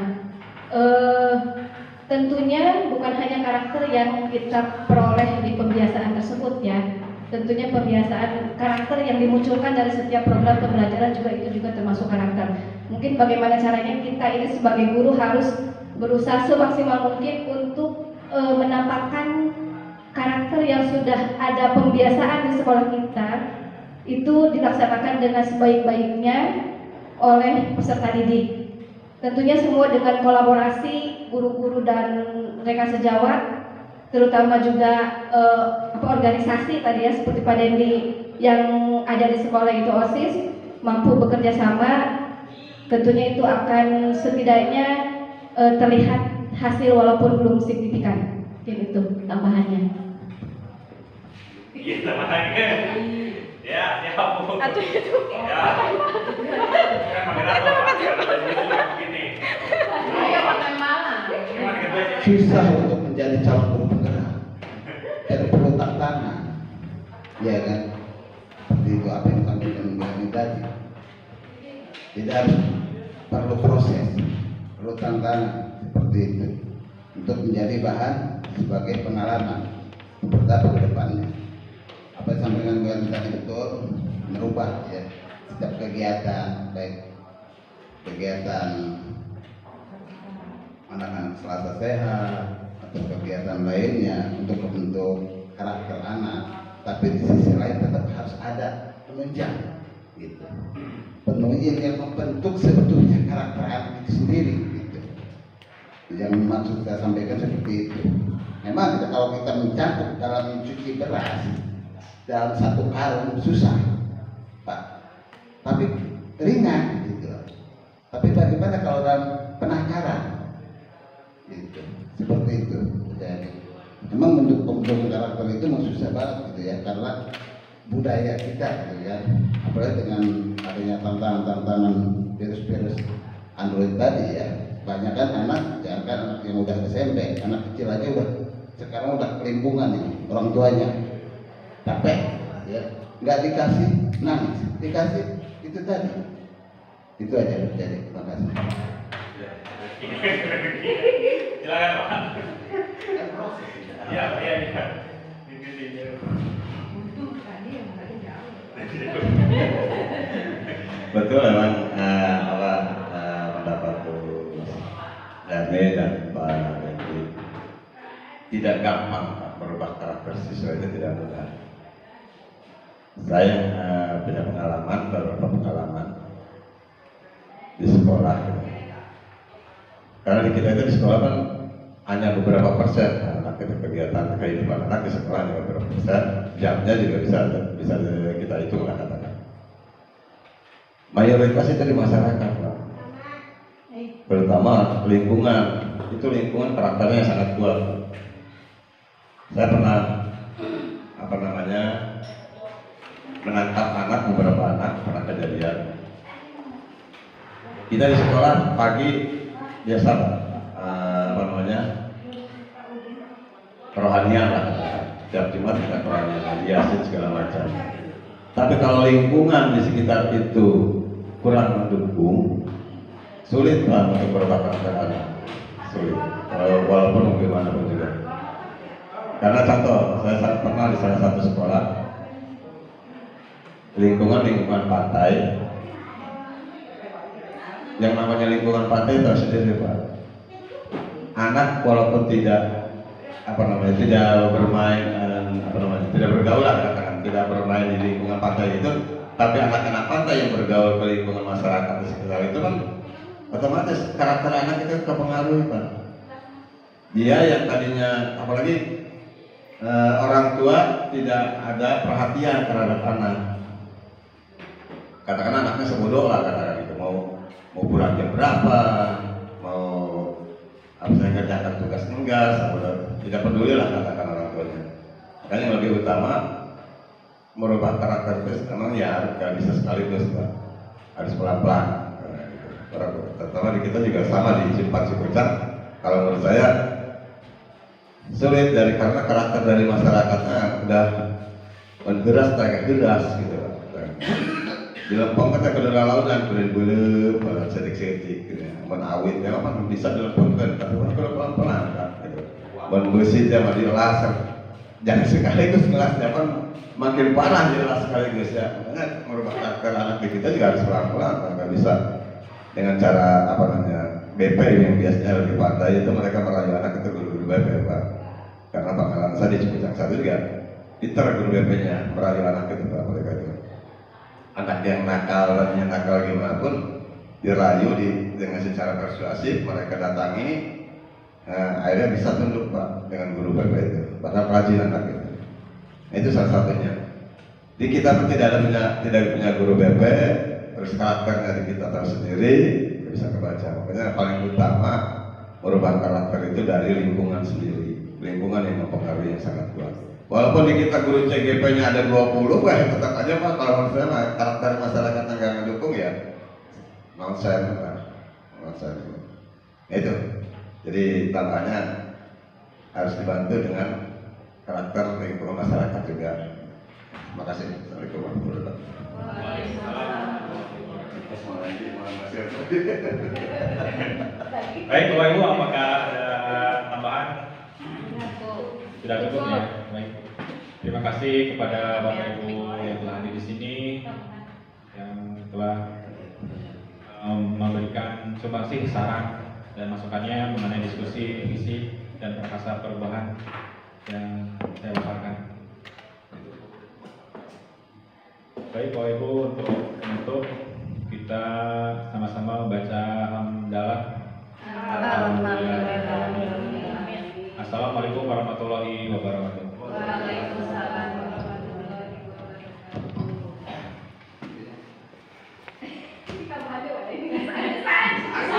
tentunya bukan hanya karakter yang kita peroleh di pembiasaan tersebut ya. Tentunya pembiasaan karakter yang dimunculkan dari setiap program pembelajaran juga itu juga termasuk karakter. Mungkin bagaimana caranya kita ini sebagai guru harus berusaha semaksimal mungkin untuk menampakkan karakter yang sudah ada pembiasaan di sekolah kita itu dilaksanakan dengan sebaik-baiknya oleh peserta didik. Tentunya semua dengan kolaborasi guru-guru dan rekan sejawat, terutama juga organisasi tadi ya seperti Pak Dendi yang ada di sekolah itu OSIS mampu bekerja sama. Tentunya itu akan setidaknya terlihat hasil walaupun belum signifikan. Mungkin itu tambahannya. Iya, tambahannya. Ya, siap Bu. Aduh itu. Ya. Kan moderator begini. Ayo pakai mana? Gimana gitu aja? Susah untuk menjadi calon guru penggerak. Jadi perlu tantangan, ya kan? Seperti itu apa yang disampaikan Mbak tadi. Tidak harus perlu proses, perlu tantangan seperti itu untuk menjadi bahan sebagai pengalaman untuk ke depannya. Apa yang disampaikan Mbak tadi betul, merubah ya setiap kegiatan, baik kegiatan anak-anak Selasa Sehat atau kegiatan lainnya untuk membentuk karakter anak, tapi di sisi lain tetap harus ada penunjang gitu, penunjang yang membentuk sebetulnya karakter anak itu sendiri gitu. Yang maksud saya sampaikan seperti itu. Memang kalau kita mencakup dalam mencuci beras dalam satu karung susah Pak, tapi ringan gitu. Tapi bagaimana kalau dalam penangkaran gitu, seperti itu. Jadi memang bentuk pembentukan karakter itu memang susah banget gitu ya, karena budaya kita gitu ya, apalagi dengan adanya tantangan virus-virus Android tadi ya, banyak kan anak, jangan kan anak yang udah SMP, anak kecil aja sekarang udah kelimpungan nih orang tuanya, capek ya, nggak dikasih nangis, dikasih itu tadi, itu aja terjadi. Terima kasih. Silakan Pak. Kan proses. Iya. Untung tadi yang tadi jauh. Betul memang pendapat Bu Darme dan Pak Dendi, tidak gampang merubah karakter siswa, itu tidak mudah. Saya punya beberapa pengalaman di sekolah. Karena di kita itu di sekolah kan hanya beberapa persen anak anak, kegiatan kehidupan anak di sekolah juga berapa persen, jamnya juga bisa kita hitung lah katakan. Mayoritas itu di masyarakat, Pak. Terutama lingkungan, itu lingkungan karakternya sangat kuat. Saya pernah menangkap anak, beberapa anak pernah kejadian. Kita di sekolah pagi biasa kerohanian lah, tiap Jumat kita kerohanian, Yasin segala macam. Tapi kalau lingkungan di sekitar itu kurang mendukung, sulit lah untuk berubah karakter anak, sulit. Walaupun bagaimanapun juga. Karena contoh, saya pernah di salah satu sekolah, lingkungan pantai. Yang namanya lingkungan pantai tahu sendiri, Pak. Anak walaupun tidak tidak bermain tidak bergaul lah katakan, tidak bermain di lingkungan pantai itu, tapi anak-anak pantai yang bergaul ke lingkungan masyarakat di sekitar itu kan otomatis karakter anak itu terpengaruh, Pak. Dia yang tadinya apalagi orang tua tidak ada perhatian terhadap anak, katakan anaknya sebodoh lah katakan itu, mau pulang jam berapa, mau saya ngerjakan tugas enggak, tidak peduli lah katakan orang tuanya. Makanya yang lebih utama merubah karakter itu memang ya nggak bisa sekaligus, Pak. Harus pelan-pelan. Terutama di kita juga sama di Simpang Cipucang. Kalau menurut saya sulit karena karakter dari masyarakatnya udah menderas, agak deras gitu. Di Lempong kita kedua lautan boleh pada sedik-sedik gitu ya. Menawit ya kan bisa dilempongkan, tapi kalau pelan-pelan kan gitu. Bersih sama dilas, jangan sekaligus ngelas, kan makin parah dilas sekaligus ya. Makanya merubah karakter anak kita juga harus pelan-pelan, nggak bisa dengan cara BP yang biasanya lebih pandai itu mereka merayu anak itu guru BP, Pak. Karena pengalaman saya di Cipucang satu juga pintar guru BP-nya merayu anak itu, Pak, mereka itu. Anak yang nakal gimana pun dirayu dengan secara persuasif, mereka datangi, akhirnya bisa tunduk, Pak, dengan guru BP itu. Bahkan rajin anak itu. Itu salah satunya. Di kita pun tidak punya guru BP, terus karakternya di kita tahu sendiri, bisa kebaca. Makanya paling utama merubah karakter itu dari lingkungan sendiri, lingkungan yang mempengaruhi yang sangat kuat. Walaupun di kita guru CGP-nya ada 20, tetap aja, Pak, kalau menurut saya karakter masyarakat yang nggak mendukung ya nonsen, Pak. Nonsen. Itu. Jadi tambahnya harus dibantu dengan karakter lingkungan masyarakat juga. Terima kasih. Assalamualaikum warahmatullahi wabarakatuh. Baik, Bapak Ibu, apakah ada tambahan? Tidak cukup ya. Baik. Terima kasih kepada Bapak Ibu yang telah hadir di sini, yang telah memberikan sumbangsi saran dan masukannya mengenai diskusi visi dan perkasa perubahan yang saya paparkan. Baik, Bapak Ibu, untuk penutup kita sama-sama membaca hamdalah. Assalamualaikum warahmatullahi